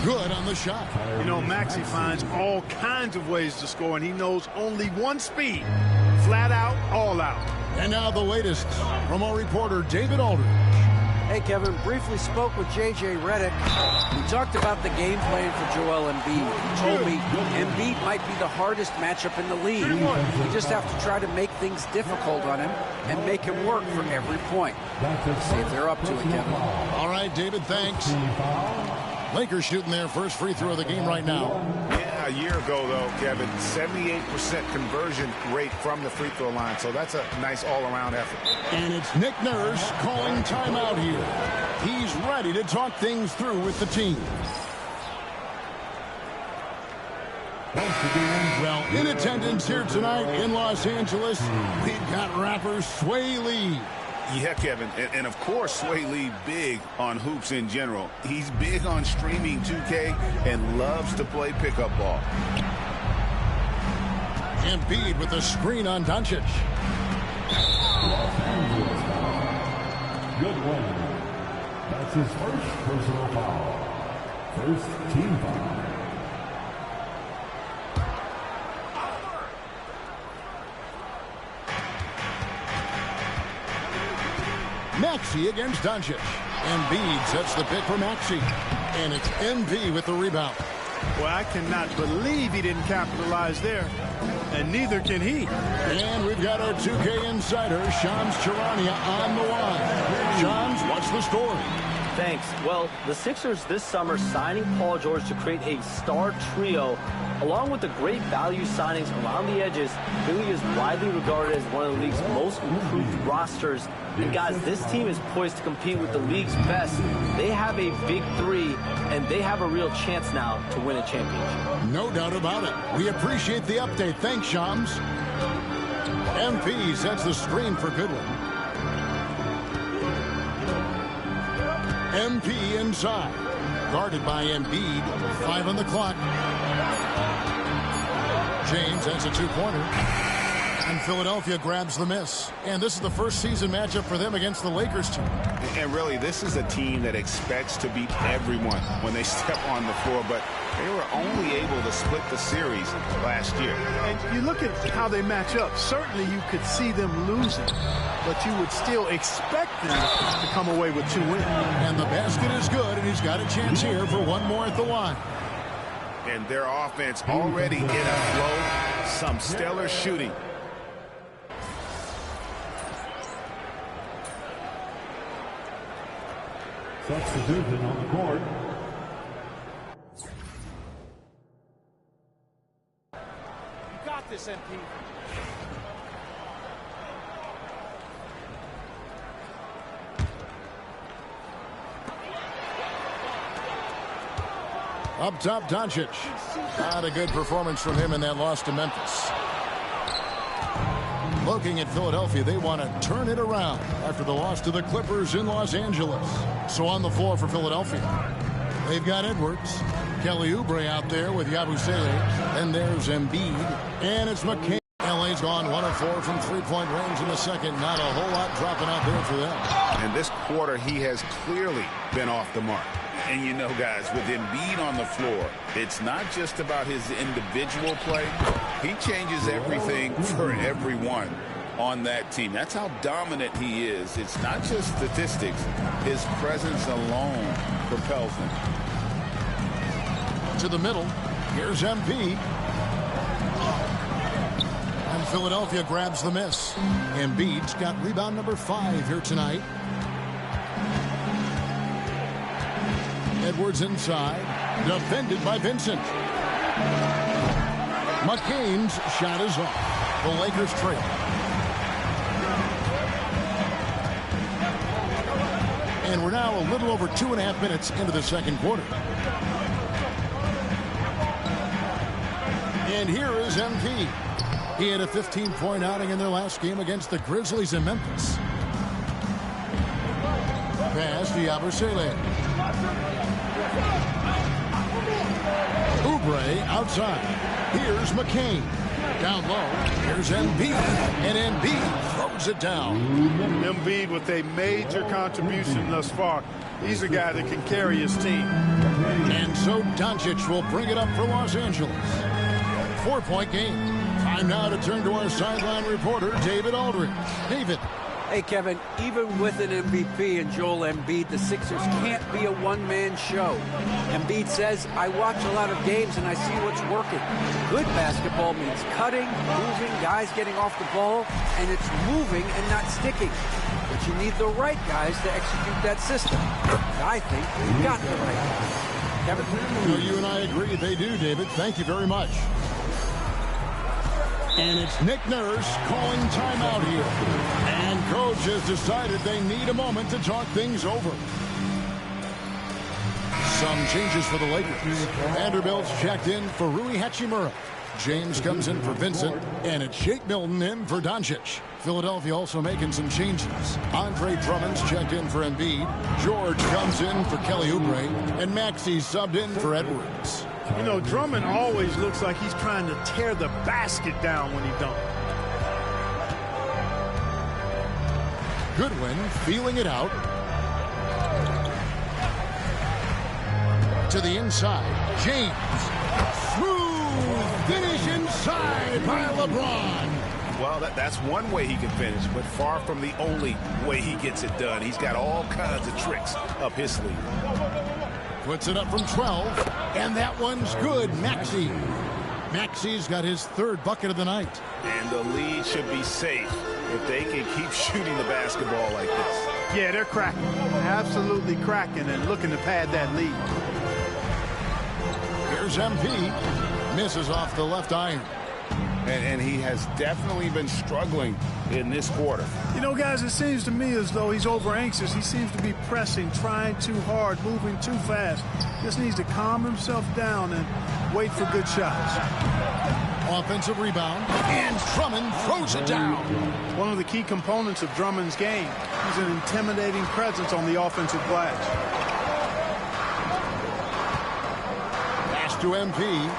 Good on the shot. You know, Maxey finds all kinds of ways to score, and he knows only one speed. Flat out, all out. And now the latest from our reporter, David Aldridge. Hey, Kevin, briefly spoke with J.J. Redick. We talked about the game plan for Joel Embiid. He told me Embiid might be the hardest matchup in the league. We just have to try to make things difficult on him and make him work for every point. See if they're up to it, Kevin. All right, David, thanks. Lakers shooting their first free throw of the game right now. Yeah, a year ago, though, Kevin, 78% conversion rate from the free throw line. So that's a nice all-around effort. And it's Nick Nurse calling timeout here. He's ready to talk things through with the team. Well, in attendance here tonight in Los Angeles, we've got rapper Sway Lee. Yeah, Kevin, and of course, Sway Lee big on hoops in general. He's big on streaming 2K and loves to play pickup ball. Embiid with the screen on Doncic. Good one. That's his first personal foul. First team foul. Maxey against Doncic. Embiid sets the pick for Maxey. And it's MP with the rebound. Well, I cannot believe he didn't capitalize there. And neither can he. And we've got our 2K insider, Shams Charania, on the line. Shams, what's the story? Thanks. Well, the Sixers this summer signing Paul George to create a star trio, along with the great value signings around the edges, really is widely regarded as one of the league's most improved rosters. And guys, this team is poised to compete with the league's best. They have a big three, and they have a real chance now to win a championship. No doubt about it. We appreciate the update. Thanks, Shams. MP sets the screen for Goodwin. MP inside. Guarded by Embiid. 5 on the clock. James has a 2-pointer. And Philadelphia grabs the miss. And this is the first season matchup for them against the Lakers team. And really, this is a team that expects to beat everyone when they step on the floor, but they were only able to split the series last year. And you look at how they match up. Certainly you could see them losing, but you would still expect them to come away with 2 wins. And the basket is good, and he's got a chance here for one more at the line. And their offense already in a flow. Some stellar shooting. Substitution on the court. You got this, MP. Up top, Doncic. Not a good performance from him in that loss to Memphis. Looking at Philadelphia, they want to turn it around after the loss to the Clippers in Los Angeles. So on the floor for Philadelphia, they've got Edwards, Kelly Oubre out there with Yabusele, and there's Embiid, and it's McCain. LA's gone 1 of 4 from three-point range in the second. Not a whole lot dropping out there for them. And this quarter, he has clearly been off the mark. And you know, guys, with Embiid on the floor, it's not just about his individual play. He changes everything for everyone on that team. That's how dominant he is. It's not just statistics. His presence alone propels him. To the middle. Here's MP. And Philadelphia grabs the miss. Embiid's got rebound number 5 here tonight. Edwards inside, defended by Vincent. McCain's shot is off. The Lakers trail. And we're now a little over 2.5 minutes into the second quarter. And here is MP. He had a 15-point outing in their last game against the Grizzlies in Memphis. Pass to Yabusele. Oubre outside. Here's McCain. Down low. Here's Embiid. And Embiid throws it down. Embiid with a major contribution thus far. He's a guy that can carry his team. And so Doncic will bring it up for Los Angeles. 4-point game. Time now to turn to our sideline reporter, David Aldridge. David. Hey, Kevin, even with an MVP and Joel Embiid, the Sixers can't be a one-man show. Embiid says, I watch a lot of games and I see what's working. Good basketball means cutting, moving, guys getting off the ball, and it's moving and not sticking. But you need the right guys to execute that system. I think we've got the right guys. Kevin? Well, you and I agree they do, David. Thank you very much. And it's Nick Nurse calling timeout here. And coach has decided they need a moment to talk things over. Some changes for the Lakers. Vanderbilt's checked in for Rui Hachimura. James comes in for Vincent. And it's Shake Milton in for Doncic. Philadelphia also making some changes. Andre Drummond's checked in for Embiid. George comes in for Kelly Oubre. And Maxey's subbed in for Edwards. You know, Drummond always looks like he's trying to tear the basket down when he dunks. Goodwin feeling it out. To the inside. James. Smooth finish inside by LeBron. Well, that's one way he can finish, but far from the only way he gets it done. He's got all kinds of tricks up his sleeve. Puts it up from 12, and that one's good. Maxey. Maxey's got his 3rd bucket of the night. And the lead should be safe if they can keep shooting the basketball like this. Yeah, they're cracking. Absolutely cracking and looking to pad that lead. Here's MP. Misses off the left iron. And he has definitely been struggling in this quarter. You know, guys, it seems to me as though he's over anxious. He seems to be pressing, trying too hard, moving too fast. Just needs to calm himself down and wait for good shots. Offensive rebound, and Drummond throws it down. One of the key components of Drummond's game. He's an intimidating presence on the offensive glass. Pass to MP.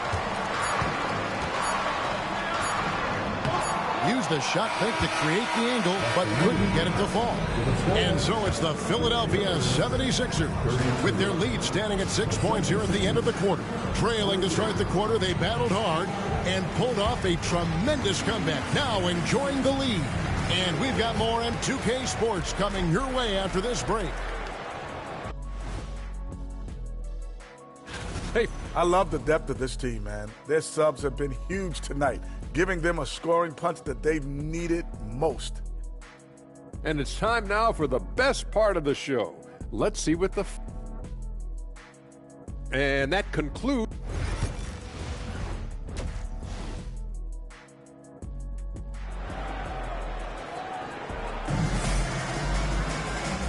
Used the shot fake to create the angle, but couldn't get it to fall. And so it's the Philadelphia 76ers with their lead standing at 6 points here at the end of the quarter. Trailing to start the quarter, they battled hard and pulled off a tremendous comeback. Now enjoying the lead. And we've got more M2K Sports coming your way after this break. Hey, I love the depth of this team, man. Their subs have been huge tonight, giving them a scoring punch that they've needed most. And it's time now for the best part of the show. Let's see what and that concludes.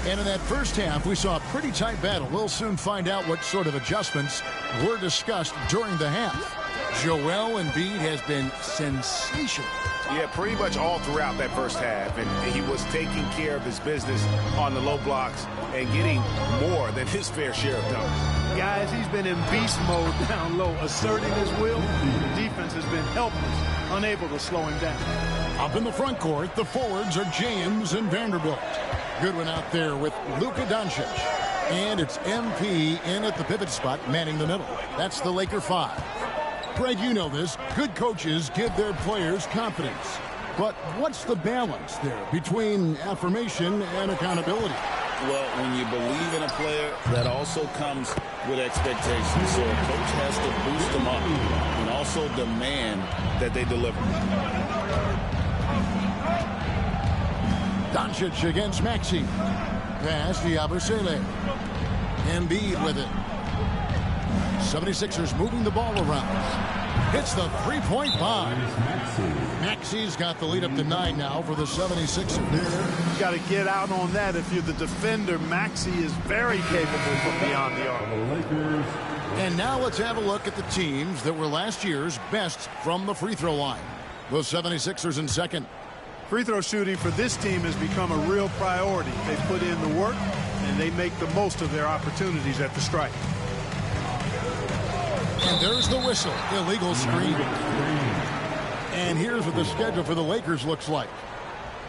And in that first half, we saw a pretty tight battle. We'll soon find out what sort of adjustments were discussed during the half. Joel Embiid has been sensational. Yeah, pretty much all throughout that first half. And he was taking care of his business on the low blocks and getting more than his fair share of dunks. Guys, he's been in beast mode down low, asserting his will. The defense has been helpless, unable to slow him down. Up in the front court, the forwards are James and Vanderbilt. Goodwin out there with Luka Doncic. And it's MP in at the pivot spot, manning the middle. That's the Laker 5. Greg, you know this. Good coaches give their players confidence. But what's the balance there between affirmation and accountability? Well, when you believe in a player, that also comes with expectations. So a coach has to boost them up and also demand that they deliver. Doncic against Maxey. Pass to Yabusele. Embiid with it. 76ers moving the ball around. Hits the three-point bomb. Maxey's got the lead up to 9 now for the 76ers. You got to get out on that if you're the defender. Maxey is very capable from beyond the arc. And now let's have a look at the teams that were last year's best from the free throw line. The 76ers in second. Free throw shooting for this team has become a real priority. They put in the work, and they make the most of their opportunities at the stripe. And there's the whistle. Illegal screen. And here's what the schedule for the Lakers looks like.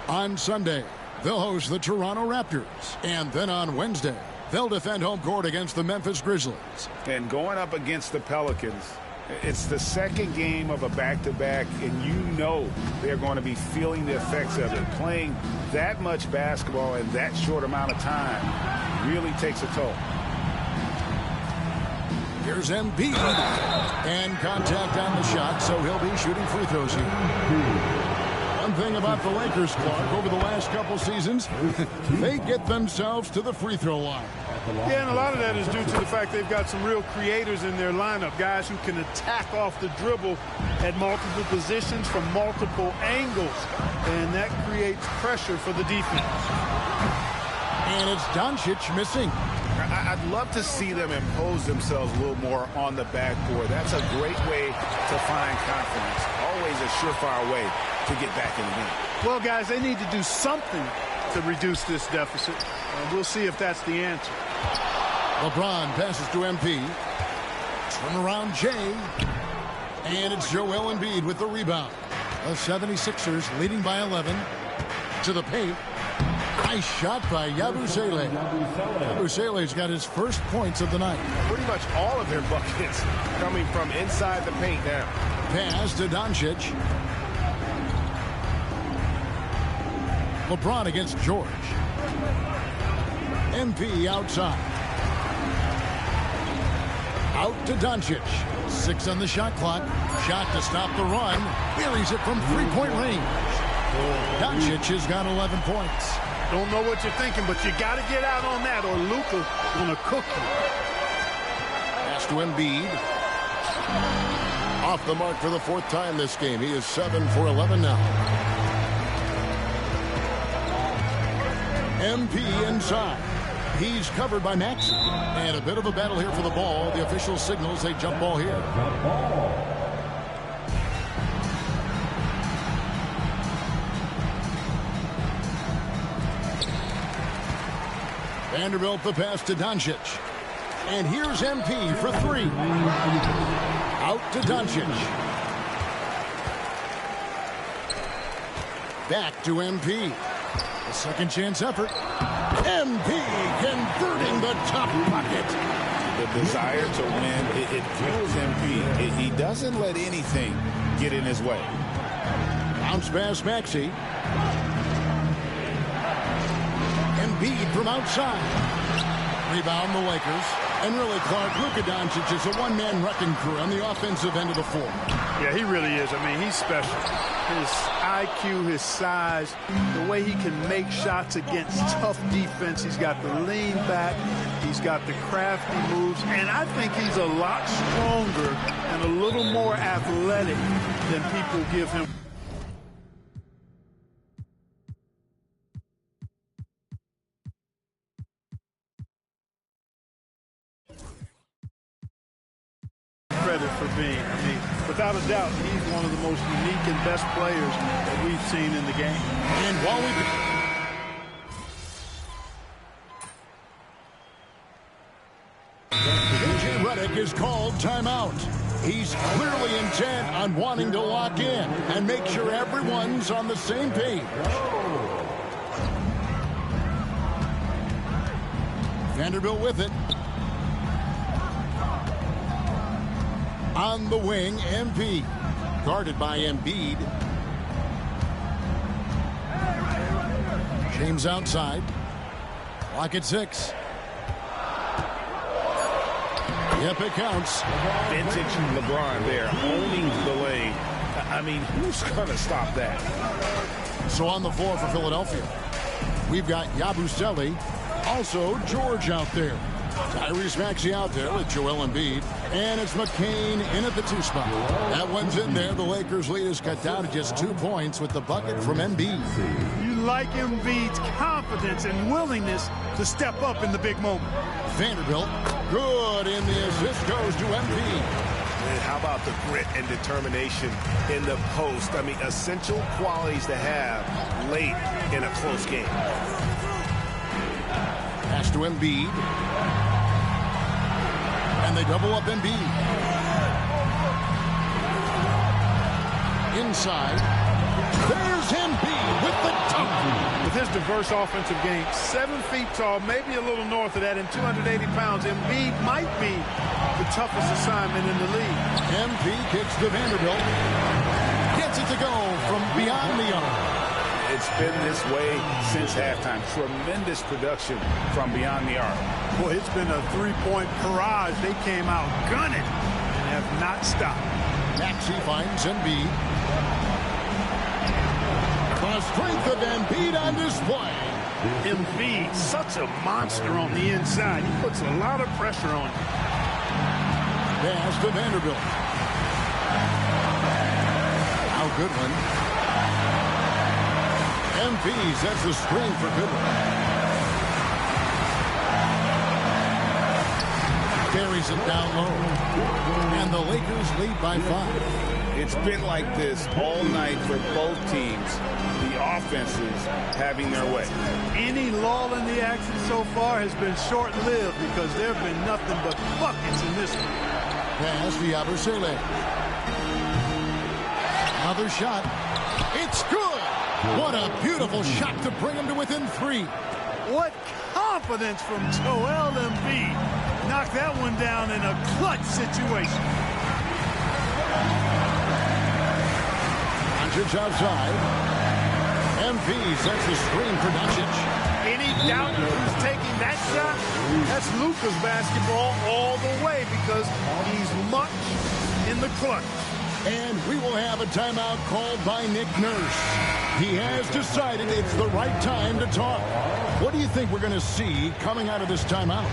On Sunday, they'll host the Toronto Raptors. And then on Wednesday, they'll defend home court against the Memphis Grizzlies. And going up against the Pelicans, it's the second game of a back-to-back, and you know they're going to be feeling the effects of it. Playing that much basketball in that short amount of time really takes a toll. Here's Embiid. And contact on the shot, so he'll be shooting free throws here. One thing about the Lakers, Clark, over the last couple seasons, they get themselves to the free throw line. Yeah, and a lot of that is due to the fact they've got some real creators in their lineup, guys who can attack off the dribble at multiple positions from multiple angles, and that creates pressure for the defense. And it's Doncic missing. I'd love to see them impose themselves a little more on the backboard. That's a great way to find confidence. Always a surefire way to get back in the game. Well, guys, they need to do something to reduce this deficit. We'll see if that's the answer. LeBron passes to MP. Turnaround Jay. And it's Joel Embiid with the rebound. The 76ers leading by 11. To the paint. Nice shot by Yabusele. Yabusele's got his first points of the night. Pretty much all of their buckets coming from inside the paint now. Pass to Doncic. LeBron against George. MP outside. Out to Doncic. 6 on the shot clock. Shot to stop the run. Buries it from three-point range. Doncic has got 11 points. Don't know what you're thinking, but you got to get out on that or Luka gonna cook you. Pass to Embiid. Off the mark for the 4th time this game. He is 7 for 11 now. MP inside. He's covered by Maxey. And a bit of a battle here for the ball. The official signals a jump ball here. Vanderbilt the pass to Doncic. And here's MP for 3. Out to Doncic. Back to MP. A second chance effort. MP converting the top bucket. The desire to win, it fuels MP. He doesn't let anything get in his way. Bounce pass Maxey. Embiid from outside. Rebound the Lakers. And really, Clark, Luka Doncic is a one-man wrecking crew on the offensive end of the floor. Yeah, he really is. I mean, he's special. His IQ, his size, the way he can make shots against tough defense. He's got the lean back. He's got the crafty moves. And I think he's a lot stronger and a little more athletic than people give him. Credit for being. I mean, without a doubt, he's one of the most unique and best players that we've seen in the game. And while JJ Redick is called timeout. He's clearly intent on wanting to lock in and make sure everyone's on the same page. Vanderbilt with it. On the wing, MP. Guarded by Embiid. James outside. Clock at 6. Yep, it counts. Vintage LeBron there, owning the lane. I mean, who's going to stop that? So on the floor for Philadelphia, we've got Yabusele. Also, George out there. Tyrese Maxey out there with Joel Embiid. And it's McCain in at the 2 spot. That one's in there. The Lakers' lead is cut down to just 2 points with the bucket from Embiid. You like Embiid's confidence and willingness to step up in the big moment. Vanderbilt, good in the assist, goes to Embiid. And how about the grit and determination in the post? I mean, essential qualities to have late in a close game. Pass to Embiid. And they double up Embiid. Inside. There's Embiid with the dunk. With his diverse offensive game, 7 feet tall, maybe a little north of that, and 280 pounds, Embiid might be the toughest assignment in the league. MP kicks to Vanderbilt. Gets it to go from beyond the arc. It's been this way since halftime. Tremendous production from beyond the arc. Boy, it's been a 3-point barrage. They came out gunning and have not stopped. Maxey finds Embiid. The strength of Embiid on display. Embiid, such a monster on the inside. He puts a lot of pressure on him. Pass to Vanderbilt. Now Goodwin. MP sets the screen for Goodwin. Carries it down low. And the Lakers lead by 5. It's been like this all night for both teams. The offenses having their way. Any lull in the action so far has been short-lived because there have been nothing but buckets in this one. Pass to Yabusele. Another shot. It's good. What a beautiful shot to bring him to within 3. What confidence from Joel Embiid. Knocked that one down in a clutch situation. Doncic outside. MP sets the screen for Doncic. Any doubt who's taking that shot? That's Luka's basketball all the way because he's much in the clutch. And we will have a timeout called by Nick Nurse. He has decided it's the right time to talk. What do you think we're going to see coming out of this timeout?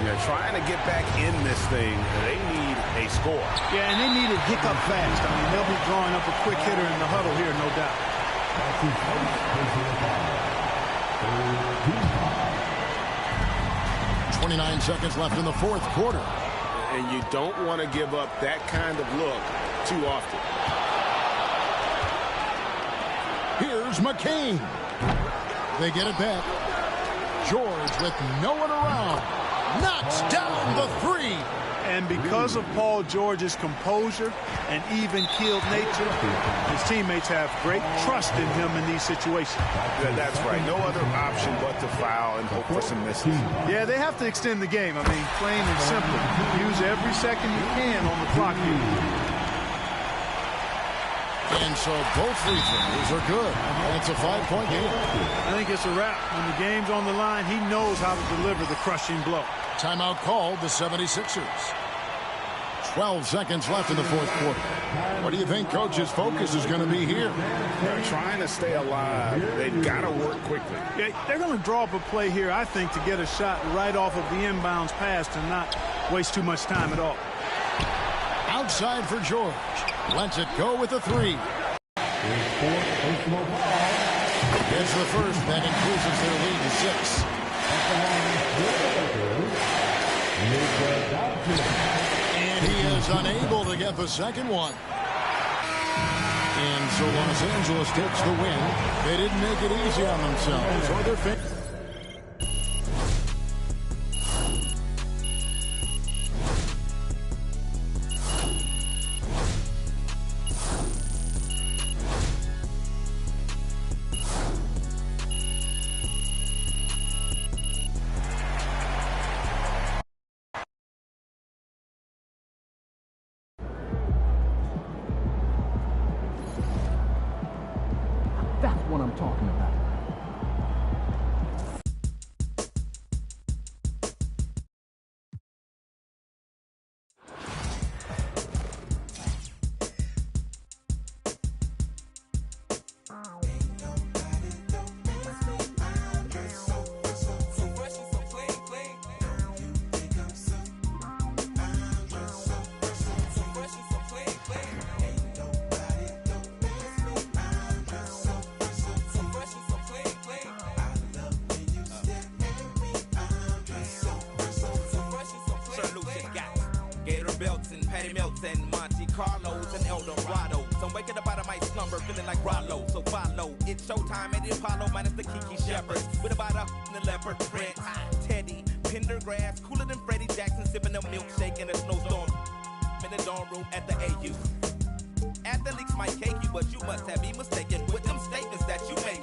Yeah, trying to get back in this thing, they need a score. Yeah, and they need it hiccup fast. I mean, they'll be drawing up a quick hitter in the huddle here, no doubt. 29 seconds left in the 4th quarter. And you don't want to give up that kind of look too often. Here's McCain. They get it back. George with no one around. Knocks down the 3. And because of Paul George's composure and even-keeled nature, his teammates have great trust in him in these situations. Yeah, that's right. No other option but to foul and hope for some misses. Yeah, they have to extend the game. I mean, plain and simple. Use every second you can on the clock here. And so both free throws are good. And it's a 5-point game. I think it's a wrap. When the game's on the line, he knows how to deliver the crushing blow. Timeout called the 76ers. 12 seconds left in the fourth quarter. What do you think Coach's focus is going to be here? They're trying to stay alive. They've got to work quickly. Yeah, they're going to draw up a play here, I think, to get a shot right off of the inbounds pass and not waste too much time at all. Outside for George. Lets it go with a three. Gets the first. That increases their lead to 6. And he is unable to get the second one. And so Los Angeles takes the win. They didn't make it easy on themselves or their fans. That's what I'm talking about. And Monte Carlos and El Dorado. So I'm waking up out of my slumber feeling like Rollo. So follow, it's showtime at the Apollo minus the Kiki Shepherds. With about a the leopard print. Teddy, Pendergrass, cooler than Freddie Jackson, sipping a milkshake in a snowstorm. In the dorm room at the AU. Athletes might cake you, but you must have been mistaken with them statements that you make,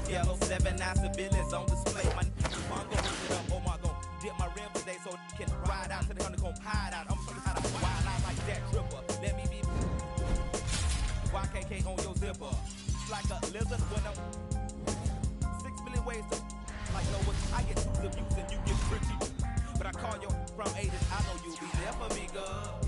yellow, 7 9 civilians on display. My Mongo hooked it up, oh my god. Dip my rim today so can ride out to the honeycomb hide out. I'm showing you how to wild out like that tripper. Let me be YKK on your zipper. Like a lizard when I'm 6 million ways to like no one. I get 2 abuse and you get tricky. But I call your from Aiden, I know you'll be there for me, girl.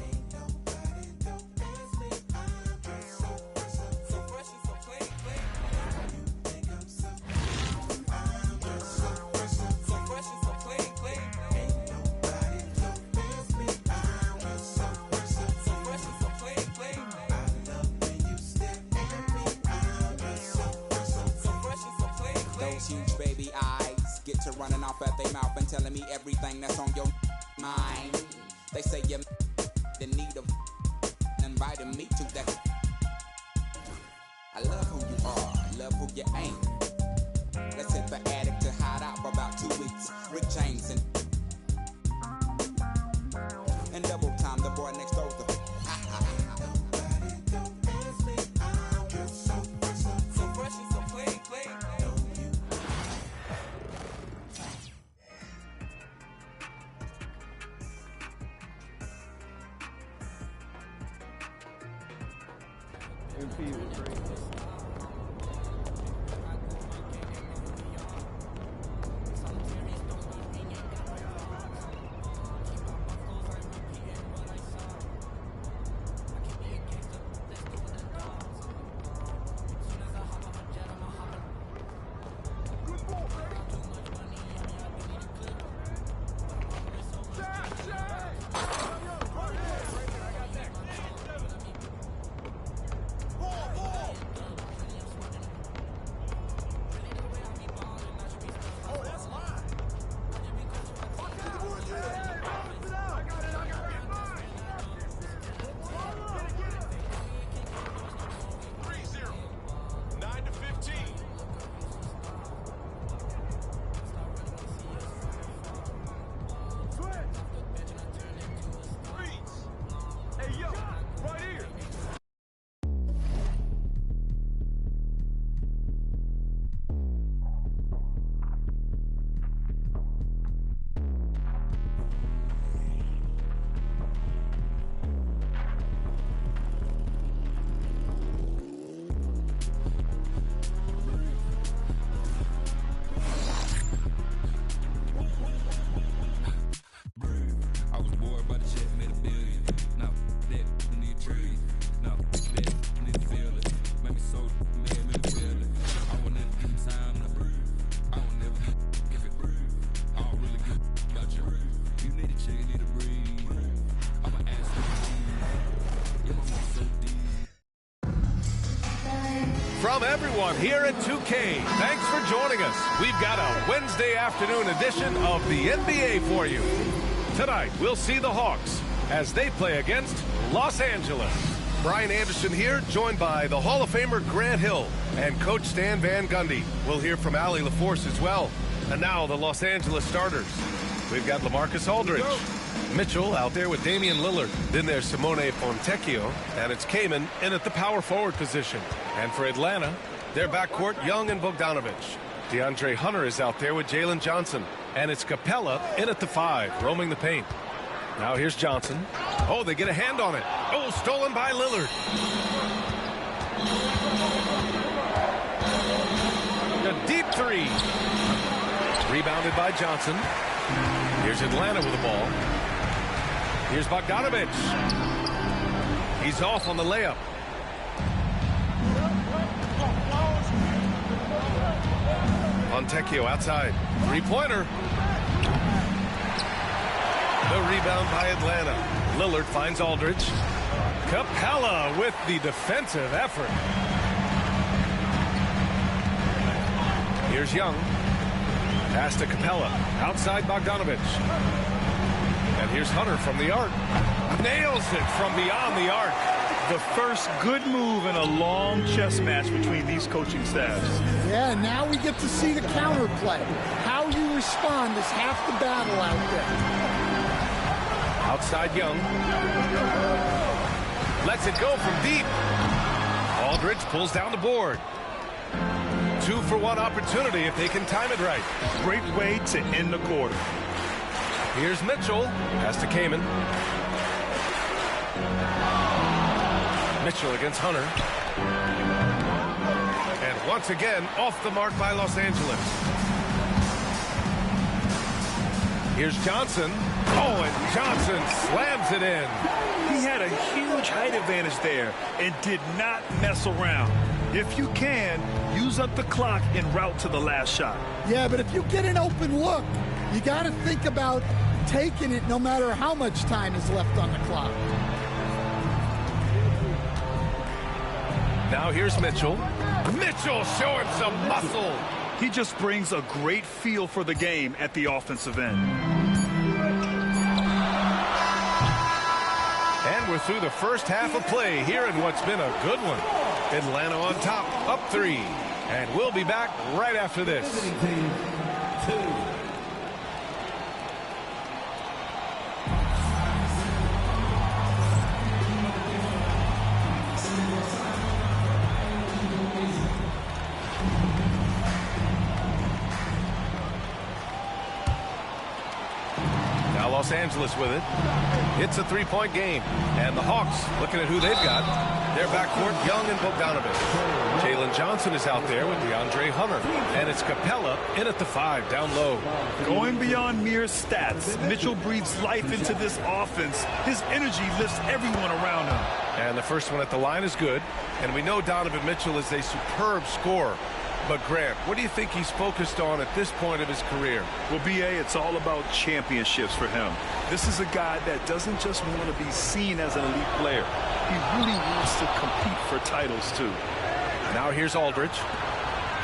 Huge baby eyes get to running off at their mouth and telling me everything that's on your mind. They say you're in need of inviting me to that. I love who you are, love who you ain't. Let's hit the attic to hide out for about 2 weeks. Rick James and double time, the boy next door. MP was great. from everyone here at 2K. Thanks for joining us. We've got a Wednesday afternoon edition of the NBA for you. Tonight, we'll see the Hawks as they play against Los Angeles. Brian Anderson here, joined by the Hall of Famer Grant Hill and Coach Stan Van Gundy. We'll hear from Allie LaForce as well. And now the Los Angeles starters. We've got LaMarcus Aldridge. Mitchell out there with Damian Lillard. Then there's Simone Fontecchio, and it's Kaman in at the power forward position. And for Atlanta, their backcourt, Young and Bogdanovich. DeAndre Hunter is out there with Jalen Johnson. And it's Capella in at the 5, roaming the paint. Now here's Johnson. Oh, they get a hand on it. Oh, stolen by Lillard. A deep 3. Rebounded by Johnson. Here's Atlanta with the ball. Here's Bogdanovich. He's off on the layup. Fontecchio outside. Three-pointer. The rebound by Atlanta. Lillard finds Aldridge. Capella with the defensive effort. Here's Young. Pass to Capella. Outside Bogdanovich. And here's Hunter from the arc. Nails it from beyond the arc. The first good move in a long chess match between these coaching staffs. Yeah, now we get to see the counterplay. How you respond is half the battle out there. Outside Young. Lets it go from deep. Aldridge pulls down the board. 2-for-1 opportunity if they can time it right. Great way to end the quarter. Here's Mitchell. Pass to Kaman. Mitchell against Hunter. And once again, off the mark by Los Angeles. Here's Johnson. Oh, and Johnson slams it in. He had a huge height advantage there and did not mess around. If you can, use up the clock en route to the last shot. Yeah, but if you get an open look, you got to think about taking it no matter how much time is left on the clock. Now here's Mitchell. Mitchell showing some muscle. He just brings a great feel for the game at the offensive end. And we're through the first half of play here in what's been a good one. Atlanta on top, up 3. And we'll be back right after this. Now Los Angeles with it. It's a 3-point game. And the Hawks looking at who they've got. Their backcourt, Young and Bogdanovich. Jalen Johnson is out there with DeAndre Hunter. And it's Capella in at the 5, down low. Going beyond mere stats, Mitchell breathes life into this offense. His energy lifts everyone around him. And the first one at the line is good. And we know Donovan Mitchell is a superb scorer. But Grant, what do you think he's focused on at this point of his career? Well, B.A., it's all about championships for him. This is a guy that doesn't just want to be seen as an elite player. He really wants to compete for titles, too. Now here's Aldridge.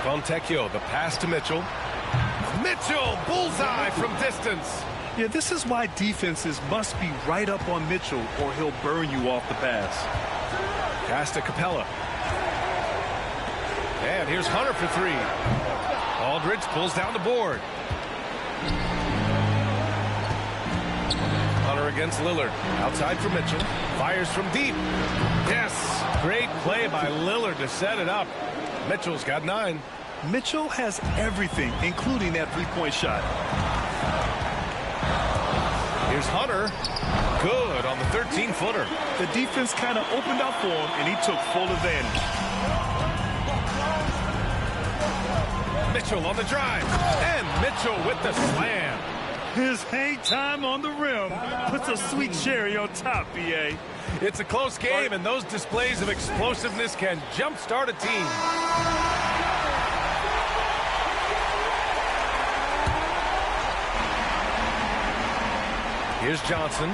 Fontecchio, the pass to Mitchell. Mitchell, bullseye from distance. Yeah, this is why defenses must be right up on Mitchell or he'll burn you off the pass. Pass to Capella. And here's Hunter for 3. Aldridge pulls down the board. Hunter against Lillard. Outside for Mitchell. Fires from deep. Yes. Great play by Lillard to set it up. Mitchell's got 9. Mitchell has everything, including that 3-point shot. Here's Hunter. Good on the 13-footer. The defense kind of opened up for him, and he took full advantage. Mitchell on the drive. And Mitchell with the slam. His hang time on the rim puts a sweet cherry on top, B.A. It's a close game, and those displays of explosiveness can jumpstart a team. Here's Johnson.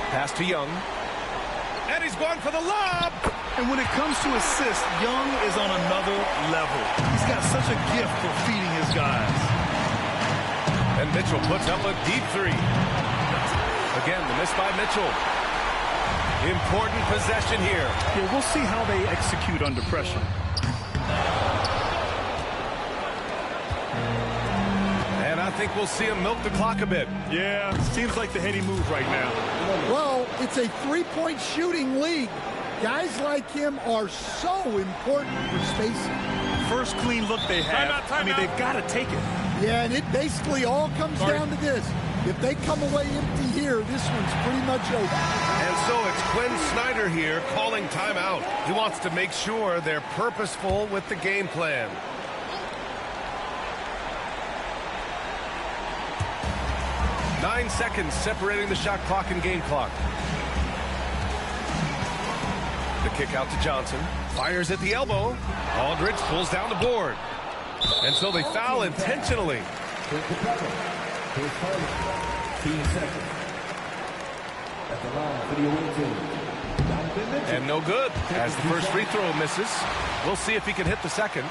Pass to Young. And he's going for the lob. And when it comes to assists, Young is on another level. He's got such a gift for feeding his guys. And Mitchell puts up a deep three. Again, the miss by Mitchell. Important possession here. Yeah, we'll see how they execute under pressure. And I think we'll see him milk the clock a bit. Yeah, seems like the heady move right now. Well, it's a three-point shooting league. Guys like him are so important for spacing. First clean look they have. I mean, they've got to take it. Yeah, and it basically all comes down to this. If they come away empty here, this one's pretty much over. And so it's Quinn Snyder here calling timeout. He wants to make sure they're purposeful with the game plan. Nine seconds separating the shot clock and game clock. The kick out to Johnson. Fires at the elbow. Aldridge pulls down the board. And so they foul intentionally. And no good as the first free throw misses. We'll see if he can hit the second.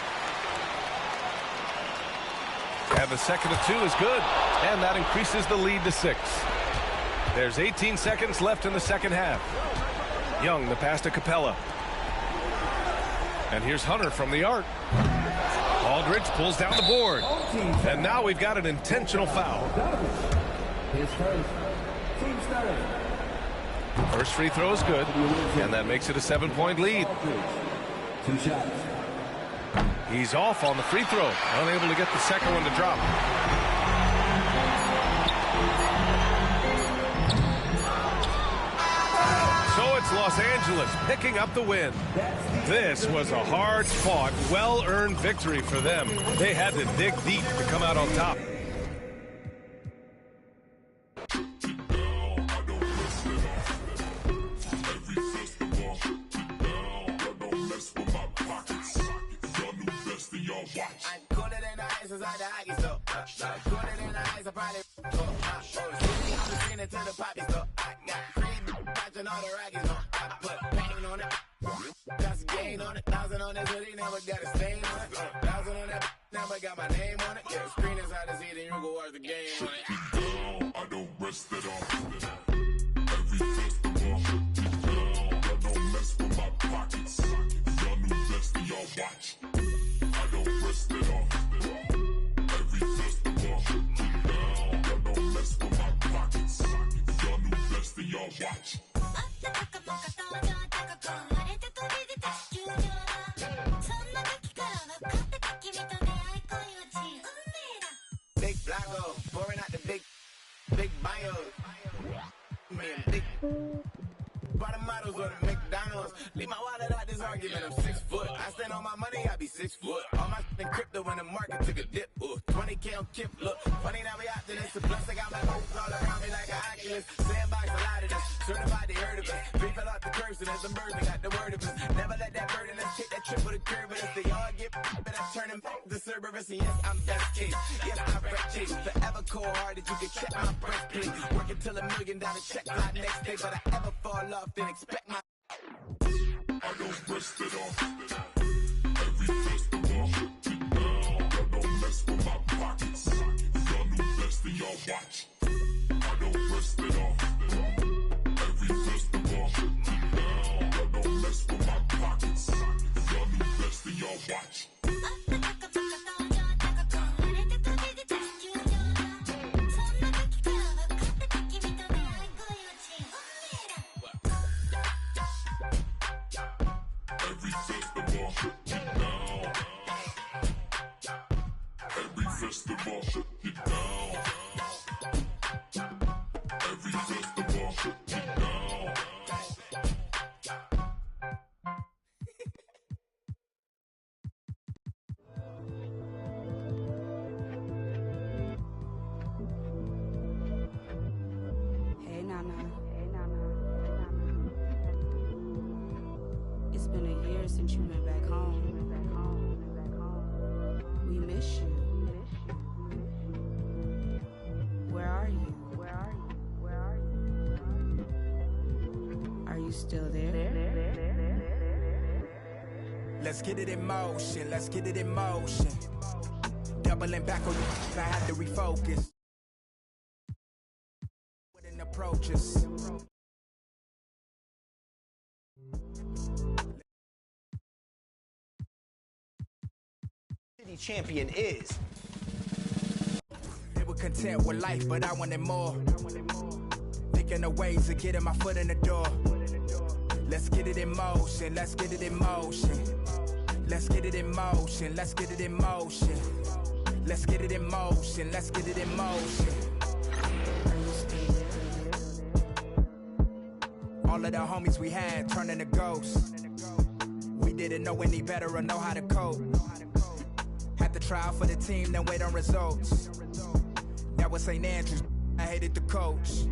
And the second of two is good. And that increases the lead to 6. There's 18 seconds left in the second half. Young, the pass to Capella. And here's Hunter from the arc. Aldridge pulls down the board. And now we've got an intentional foul. First free throw is good. And that makes it a 7-point lead. He's off on the free throw. Unable to get the second one to drop. So it's Los Angeles picking up the win. This was a hard-fought, well-earned victory for them. They had to dig deep to come out on top. It's been a year since you went back home. We miss you. Where are you? Are you still there? Let's get it in motion, let's get it in motion. Doubling back on you, I had to refocus. With an approaches. City champion is. They were content with life, but I wanted more. Thinking of ways of getting my foot in the door. Let's get it in motion, let's get it in motion. Let's get it in motion, let's get it in motion. Let's get it in motion, let's get it in motion. All of the homies we had turning to ghosts. We didn't know any better or know how to cope. Had to try out for the team, then wait on results. That was St. Andrews, I hated the coach.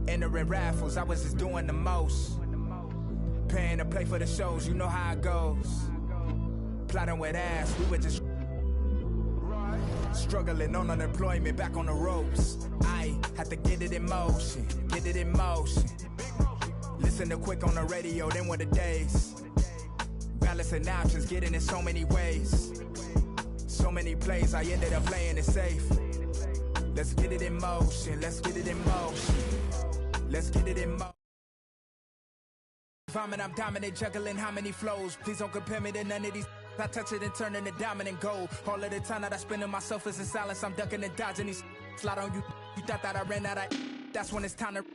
Entering raffles, I was just doing the most. Paying to play for the shows, you know how it goes. Plotting with ass, we were just struggling on unemployment, back on the ropes. I had to get it in motion, get it in motion. Listen to Quick on the radio, then were the days. Balancing options, getting in so many ways. So many plays, I ended up playing it safe. Let's get it in motion, let's get it in motion. Let's get it in motion. Vomit, I'm dominant, juggling how many flows. Please don't compare me to none of these. I touch it and turn into dominant gold. All of the time that I spend in myself is in silence. I'm ducking and dodging these. Slide on you. You thought that I ran out of. That's when it's time to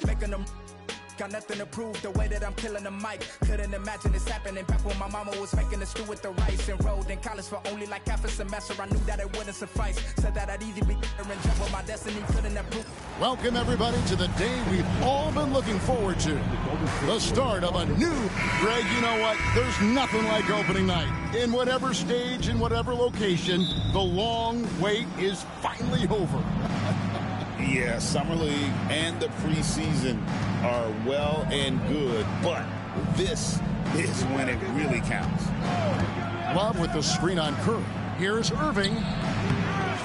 making them. Got nothing to prove the way that I'm killing the mic. Couldn't imagine this happening back when my mama was making the stew with the rice. Enrolled in college for only like half a semester. I knew that it wouldn't suffice. Said that I'd either be there and jump, but my destiny couldn't have proved. Welcome, everybody, to the day we've all been looking forward to. The start of a new... Greg, you know what? There's nothing like opening night. In whatever stage, in whatever location, the long wait is finally over. Yeah, Summer League and the preseason are well and good, but this is when it really counts. Love with the screen on Curry. Here's Irving.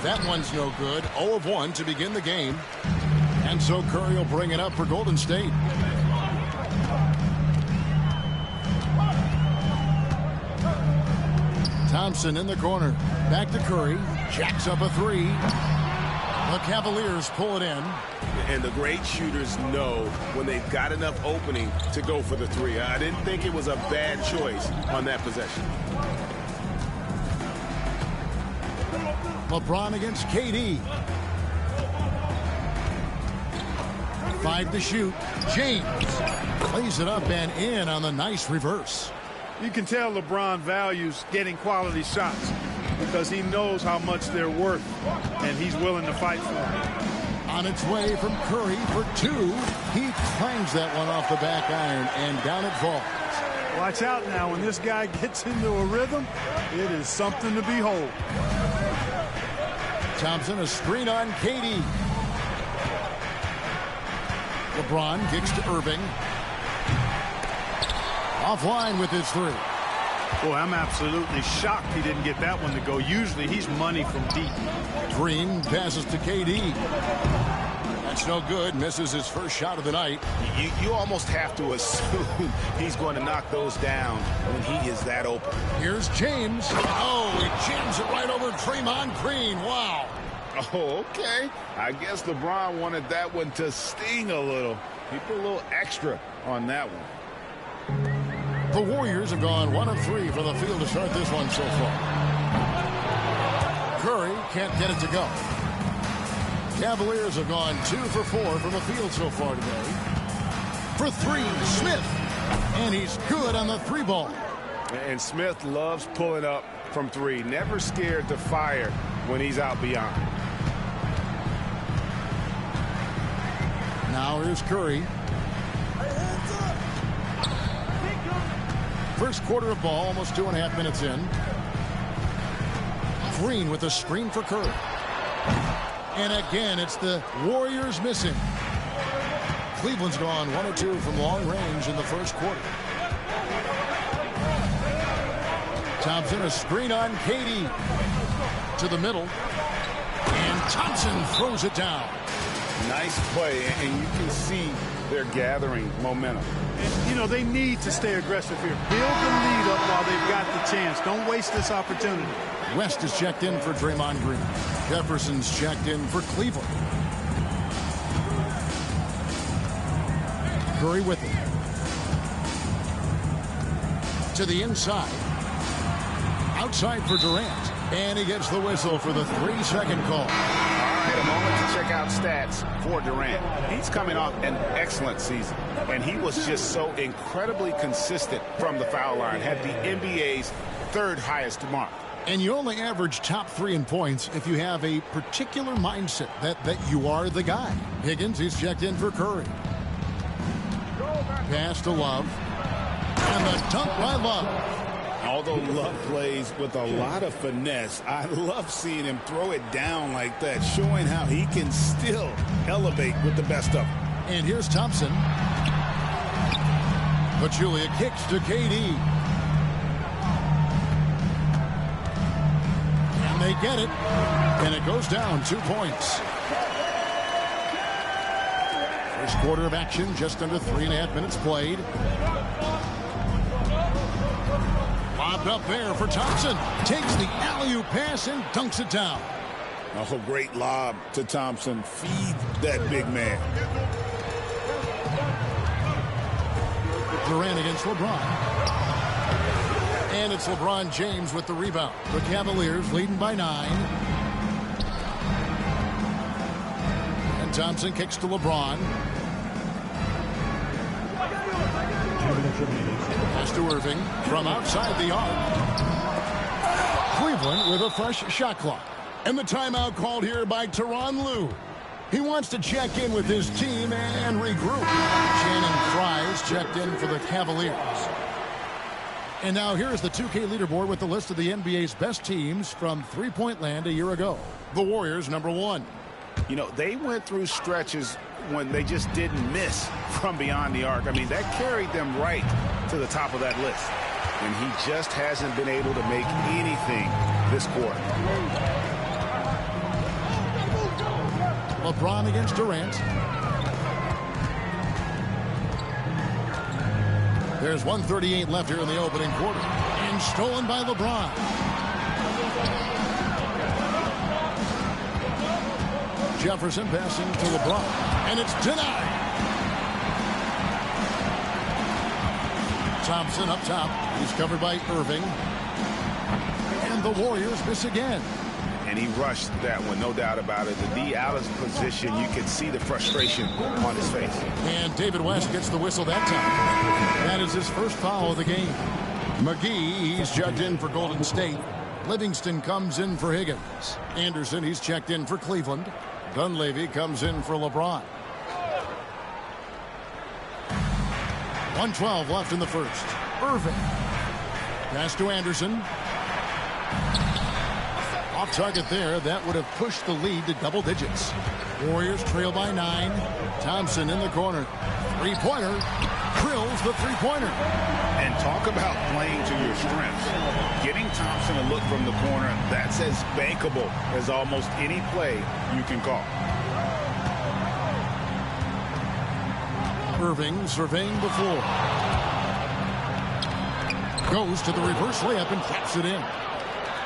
That one's no good. 0 of 1 to begin the game. And so Curry will bring it up for Golden State. Thompson in the corner. Back to Curry. Jacks up a three. The Cavaliers pull it in. And the great shooters know when they've got enough opening to go for the three. I didn't think it was a bad choice on that possession. LeBron against KD. 5 to shoot. James plays it up and in on the nice reverse. You can tell LeBron values getting quality shots because he knows how much they're worth, and he's willing to fight for them. On its way from Curry for 2. He clangs that one off the back iron, and down it falls. Watch out now. When this guy gets into a rhythm, it is something to behold. Thompson, a screen on KD. LeBron kicks to Irving. Offline with his three. Boy, I'm absolutely shocked he didn't get that one to go. Usually he's money from deep. Green passes to KD. That's no good. Misses his first shot of the night. You almost have to assume he's going to knock those down when he is that open. Here's James. Oh, he jams it right over Draymond Green. Wow. Oh, okay. I guess LeBron wanted that one to sting a little. He put a little extra on that one. The Warriors have gone 1 of 3 from the field to start this one so far. Curry can't get it to go. Cavaliers have gone 2 for 4 from the field so far today. For 3, Smith. And he's good on the 3 ball. And Smith loves pulling up from 3. Never scared to fire when he's out beyond. Now here's Curry. First quarter of ball, almost 2.5 minutes in. Green with a screen for Curry. And again, it's the Warriors missing. Cleveland's gone 1 of 2 from long range in the first quarter. Thompson, a screen on KD. To the middle. And Thompson throws it down. Nice play, and you can see they're gathering momentum. And, you know, they need to stay aggressive here. Build the lead up while they've got the chance. Don't waste this opportunity. West is checked in for Draymond Green. Jefferson's checked in for Cleveland. Curry with it. To the inside. Outside for Durant. And he gets the whistle for the 3-second call. All right, a moment to check out stats for Durant. He's coming off an excellent season, and he was just so incredibly consistent from the foul line. Had the NBA's 3rd highest mark. And you only average top 3 in points if you have a particular mindset that you are the guy. Higgins, he's checked in for Curry. Pass to Love. And the dunk by Love. Although Love plays with a lot of finesse, I love seeing him throw it down like that, showing how he can still elevate with the best of them. And here's Thompson. Pachulia kicks to KD. And they get it. And it goes down 2 points. First quarter of action, just under 3.5 minutes played. Lobbed up there for Thompson. Takes the alley-oop pass and dunks it down. Oh, great lob to Thompson. Feed that big man. Durant against LeBron. And it's LeBron James with the rebound. The Cavaliers leading by 9. And Thompson kicks to LeBron. Pass to Irving from outside the arc. Cleveland with a fresh shot clock. And the timeout called here by Tyronn Lue. He wants to check in with his team and regroup. Channing Frye's checked in for the Cavaliers. And now here's the 2K leaderboard with the list of the NBA's best teams from three-point land a year ago. The Warriors, number 1. You know, they went through stretches when they just didn't miss from beyond the arc. I mean, that carried them right to the top of that list. And he just hasn't been able to make anything this quarter. LeBron against Durant. There's 1:38 left here in the opening quarter. And stolen by LeBron. Jefferson passing to LeBron. And it's denied. Thompson up top. He's covered by Irving. And the Warriors miss again. And he rushed that one, no doubt about it. The D out of position, you can see the frustration on his face. And David West gets the whistle that time. That is his first foul of the game. McGee, he's checked in for Golden State. Livingston comes in for Higgins. Anderson, he's checked in for Cleveland. Dunleavy comes in for LeBron. 1:12 left in the first. Irving. Pass to Anderson. Off target there. That would have pushed the lead to double digits. Warriors trail by 9. Thompson in the corner. Three-pointer. Drills the three-pointer. And talk about playing to your strengths. Getting Thompson a look from the corner, that's as bankable as almost any play you can call. Irving surveying the floor. Goes to the reverse layup and taps it in.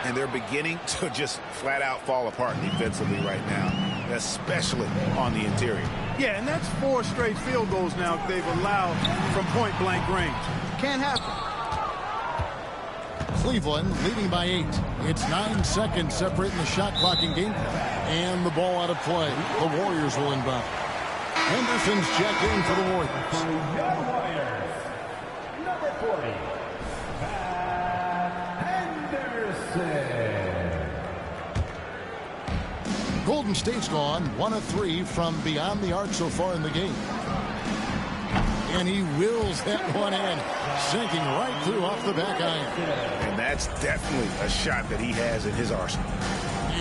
And they're beginning to just flat out fall apart defensively right now, especially on the interior. Yeah, and that's 4 straight field goals now they've allowed from point-blank range. Can't happen. Cleveland leading by 8. It's 9 seconds separating the shot clock and game clock. And the ball out of play. The Warriors will inbound. Henderson's checked in for the Warriors. Number 40. Golden State's gone 1 of 3 from beyond the arc so far in the game. And he wills that one in, sinking right through off the back iron. And that's definitely a shot that he has in his arsenal.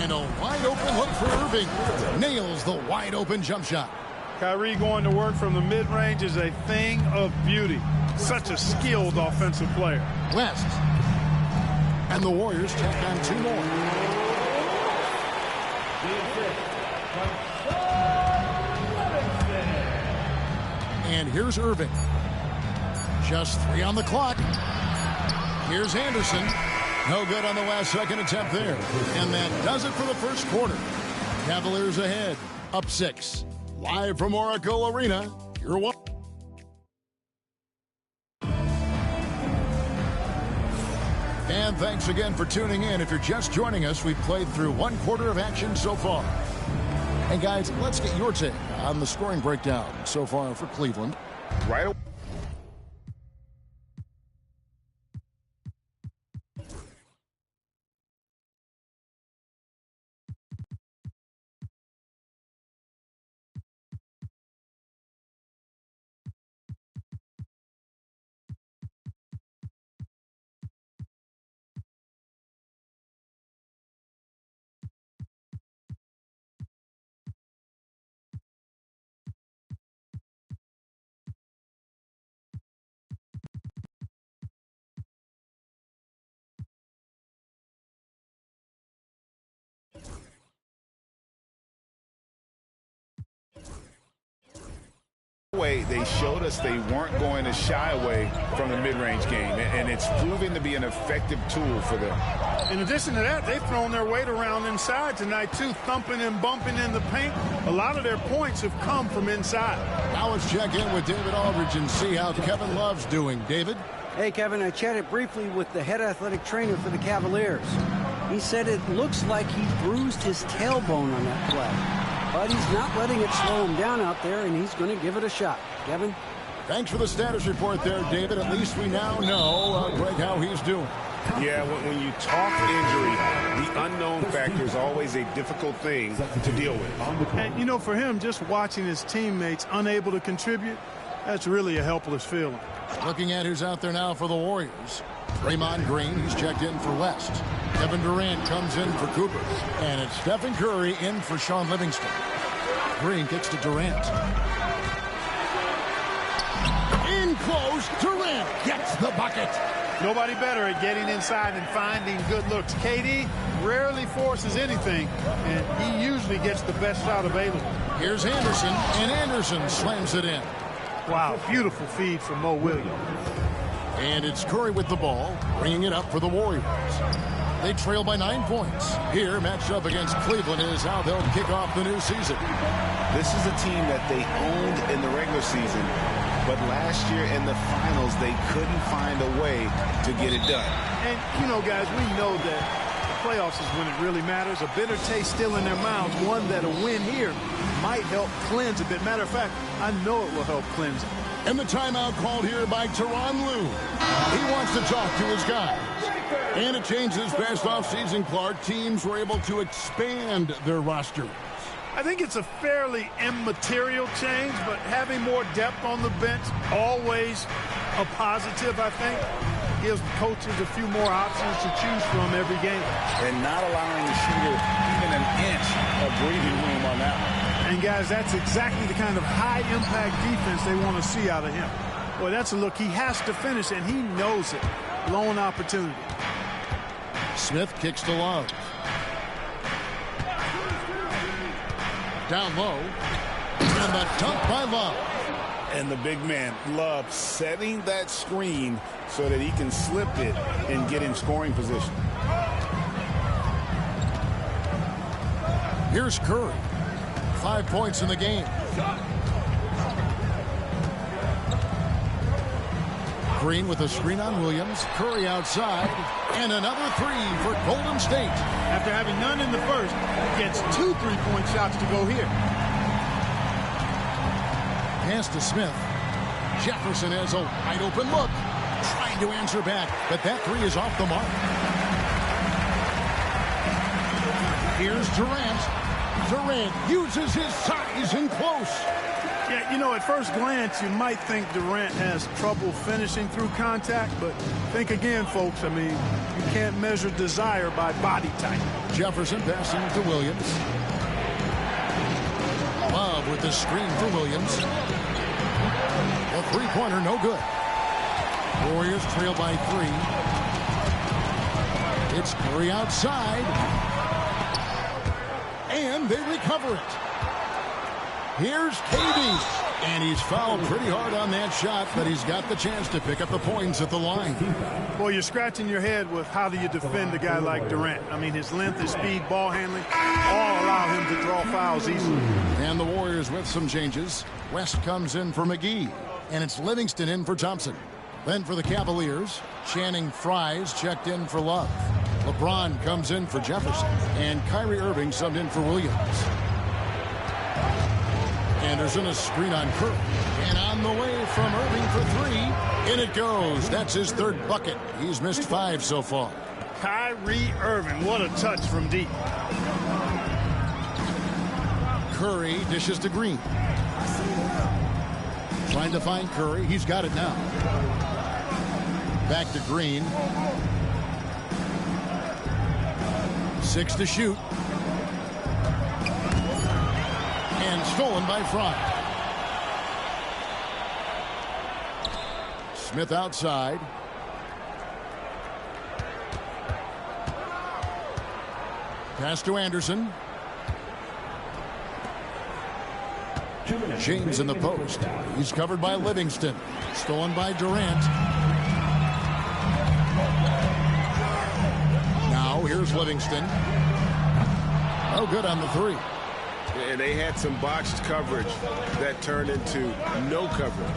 And a wide open look for Irving. Nails the wide open jump shot. Kyrie going to work from the mid-range is a thing of beauty. Such a skilled offensive player. West. And the Warriors tack on 2 more. And here's Irving. Just 3 on the clock. Here's Anderson. No good on the last second attempt there. And that does it for the first quarter. Cavaliers ahead, up 6. Live from Oracle Arena, you're one. And thanks again for tuning in. If you're just joining us, we've played through 1 quarter of action so far. And guys, let's get your take on the scoring breakdown so far for Cleveland. Right away. Way they showed us they weren't going to shy away from the mid-range game, and it's proving to be an effective tool for them. In addition to that, they've thrown their weight around inside tonight too, thumping and bumping in the paint. A lot of their points have come from inside. Now let's check in with David Aldridge and see how Kevin Love's doing. David? Hey, Kevin, I chatted briefly with the head athletic trainer for the Cavaliers. He said it looks like he bruised his tailbone on that play. But he's not letting it slow him down out there, and he's going to give it a shot. Kevin? Thanks for the status report there, David. At least we now know, Greg, how he's doing. Yeah, when you talk injury, the unknown factor is always a difficult thing to deal with. And, you know, for him, just watching his teammates unable to contribute, that's really a helpless feeling. Looking at who's out there now for the Warriors. Draymond Green, he's checked in for West. Kevin Durant comes in for Cooper. And it's Stephen Curry in for Sean Livingston. Green kicks to Durant. In close, Durant gets the bucket. Nobody better at getting inside and finding good looks. KD rarely forces anything, and he usually gets the best shot available. Here's Anderson, and Anderson slams it in. Wow, beautiful feed from Mo Williams. And it's Curry with the ball, bringing it up for the Warriors. They trail by 9 points. Here, matched up against Cleveland, is how they'll kick off the new season. This is a team that they owned in the regular season, but last year in the finals, they couldn't find a way to get it done. And, you know, guys, we know that the playoffs is when it really matters. A bitter taste still in their mouths, one that a win here might help cleanse a bit. Matter of fact, I know it will help cleanse it. And the timeout called here by Tyronn Lue. He wants to talk to his guys. And it changes past offseason, Clark. Teams were able to expand their rosters. I think it's a fairly immaterial change, but having more depth on the bench, always a positive, I think. Gives coaches a few more options to choose from every game. And not allowing the shooter even an inch of breathing room on that one. And, guys, that's exactly the kind of high-impact defense they want to see out of him. Boy, that's a look he has to finish, and he knows it. Lone opportunity. Smith kicks to Love. Down low. And the dunk by Love. And the big man, Love, setting that screen so that he can slip it and get in scoring position. Here's Curry. 5 points in the game. Green with a screen on Williams. Curry outside. And another three for Golden State. After having none in the first, gets 2 3-point shots to go here. Pass to Smith. Jefferson has a wide open look. Trying to answer back, but that three is off the mark. Here's Durant. Durant uses his size and close. Yeah, you know, at first glance, you might think Durant has trouble finishing through contact, but think again, folks. I mean, you can't measure desire by body type. Jefferson passing to Williams. Love with the screen for Williams. A three-pointer, no good. Warriors trail by 3. It's Curry outside. And they recover it. Here's KD. And he's fouled pretty hard on that shot, but he's got the chance to pick up the points at the line. Well, you're scratching your head with how do you defend a guy like Durant. I mean, his length, his speed, ball handling, all allow him to draw fouls easily. And the Warriors with some changes. West comes in for McGee, and it's Livingston in for Thompson. Then for the Cavaliers, Channing Frye's checked in for Love. LeBron comes in for Jefferson, and Kyrie Irving subbed in for Williams. Anderson a screen on Curry, and on the way from Irving for three. In it goes. That's his third bucket. He's missed 5 so far. Kyrie Irving, what a touch from deep. Curry dishes to Green. Trying to find Curry. He's got it now. Back to Green. 6 to shoot. And stolen by Frye. Smith outside. Pass to Anderson. James in the post. He's covered by Livingston. Stolen by Durant. Now here's Livingston. No good on the three. And they had some botched coverage that turned into no coverage.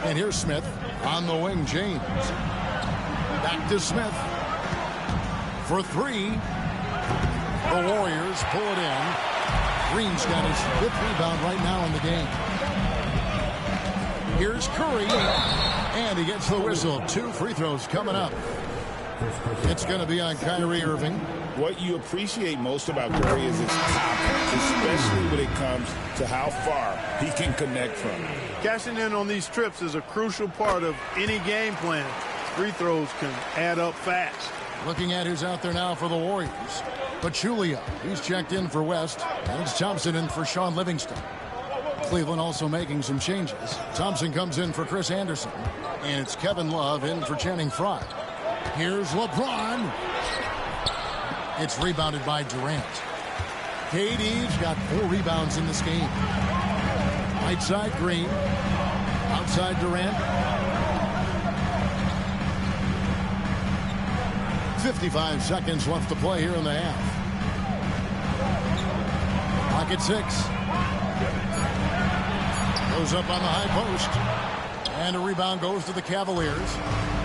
And here's Smith. On the wing, James. Back to Smith. For three. The Warriors pull it in. Green's got his 5th rebound right now in the game. Here's Curry. And he gets the whistle. 2 free throws coming up. It's going to be on Kyrie Irving. What you appreciate most about Curry is his confidence, especially when it comes to how far he can connect from. Cashing in on these trips is a crucial part of any game plan. Free throws can add up fast. Looking at who's out there now for the Warriors. Pachulia, he's checked in for West. And it's Thompson in for Sean Livingston. Cleveland also making some changes. Thompson comes in for Chris Anderson. And it's Kevin Love in for Channing Frye. Here's LeBron. It's rebounded by Durant. KD's got 4 rebounds in this game. Right side Green. Outside Durant. 55 seconds left to play here in the half. Pocket 6. Goes up on the high post. And a rebound goes to the Cavaliers.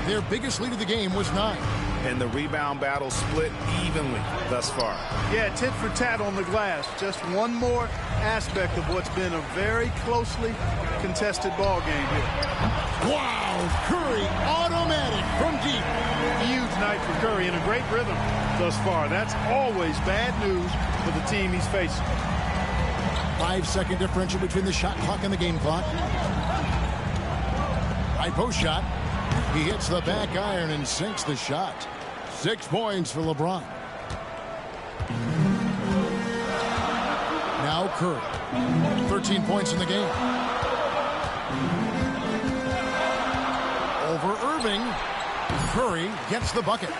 Their biggest lead of the game was 9. And the rebound battle split evenly thus far. Yeah, tit for tat on the glass. Just one more aspect of what's been a very closely contested ball game here. Wow, Curry automatic from deep. Huge night for Curry and a great rhythm thus far. That's always bad news for the team he's facing. 5-second differential between the shot clock and the game clock. High post shot. He hits the back iron and sinks the shot. 6 points for LeBron. Now Curry. 13 points in the game. Over Irving. Curry gets the bucket.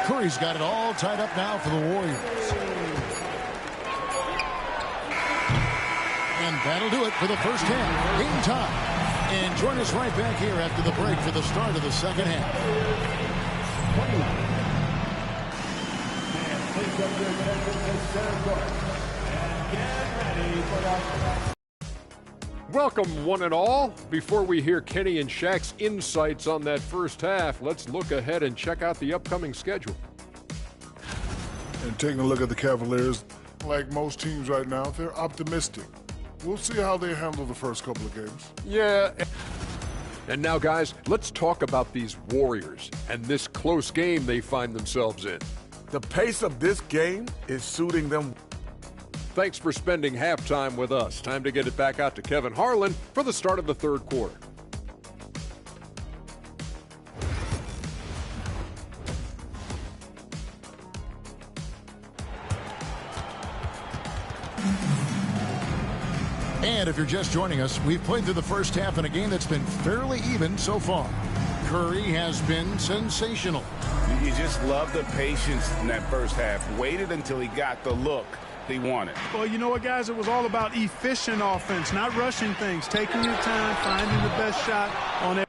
Curry's got it all tied up now for the Warriors. And that'll do it for the first half. Game time. And join us right back here after the break for the start of the second half. Welcome, one and all. Before we hear Kenny and Shaq's insights on that first half, let's look ahead and check out the upcoming schedule. And taking a look at the Cavaliers, like most teams right now, they're optimistic. We'll see how they handle the first couple of games. Yeah. And now, guys, let's talk about these Warriors and this close game they find themselves in. The pace of this game is suiting them. Thanks for spending halftime with us. Time to get it back out to Kevin Harlan for the start of the third quarter. And if you're just joining us, we've played through the first half in a game that's been fairly even so far. Curry has been sensational. You just love the patience in that first half. Waited until he got the look they wanted. Well, you know what, guys? It was all about efficient offense, not rushing things, taking your time, finding the best shot on